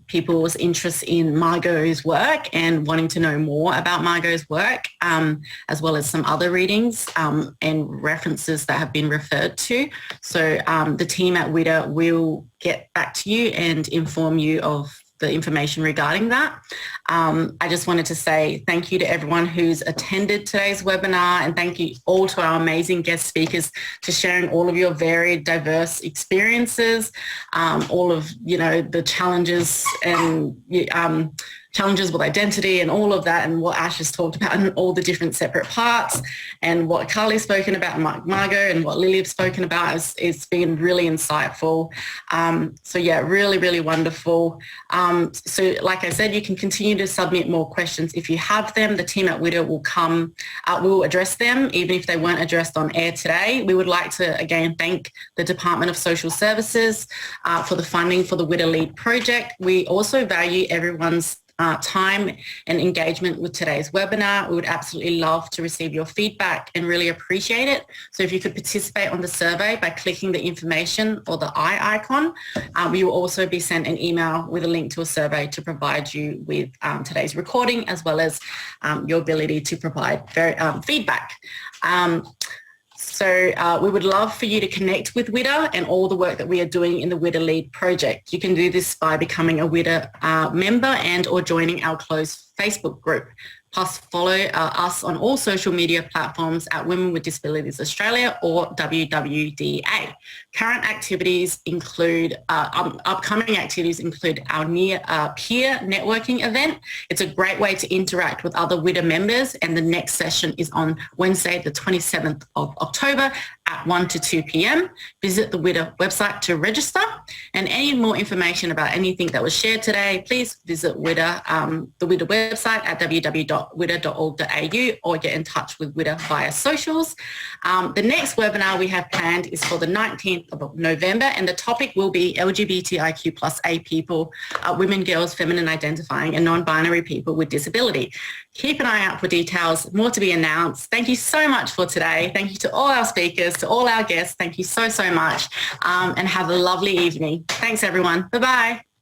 people's interest in Margot's work and wanting to know more about Margot's work, as well as some other readings and references that have been referred to. So the team at WWDA will get back to you and inform you of the information regarding that. I just wanted to say thank you to everyone who's attended today's webinar, and thank you all to our amazing guest speakers for sharing all of your varied, diverse experiences, all of, you know, the challenges and challenges with identity and all of that, and what Ash has talked about and all the different separate parts, and what Carly's spoken about, Margot, and what Lily have spoken about. It's been really insightful. So yeah, really, really wonderful. So like I said, you can continue to submit more questions if you have them. The team at WWDA will address them, even if they weren't addressed on air today. We would like to again thank the Department of Social Services for the funding for the WWDA Lead project. We also value everyone's time and engagement with today's webinar. We would absolutely love to receive your feedback and really appreciate it. So if you could participate on the survey by clicking the information or the eye icon, you will also be sent an email with a link to a survey to provide you with today's recording, as well as your ability to provide feedback. So we would love for you to connect with WWDA and all the work that we are doing in the WWDA Lead project. You can do this by becoming a WWDA member and or joining our closed Facebook group. Plus follow us on all social media platforms at Women with Disabilities Australia or WWDA. Current activities include, upcoming activities include our peer networking event. It's a great way to interact with other WWDA members, and the next session is on Wednesday, the 27th of October at 1 to 2 p.m. Visit the WWDA website to register. And any more information about anything that was shared today, please visit WWDA, the WWDA website at www.wwda.org.au or get in touch with WWDA via socials. The next webinar we have planned is for the 19th of November, and the topic will be LGBTIQA+ people, women, girls, feminine identifying and non-binary people with disability. Keep an eye out for details, more to be announced. Thank you so much for today. Thank you to all our speakers, to all our guests. Thank you so, so much, and have a lovely evening. Thanks everyone. Bye-bye.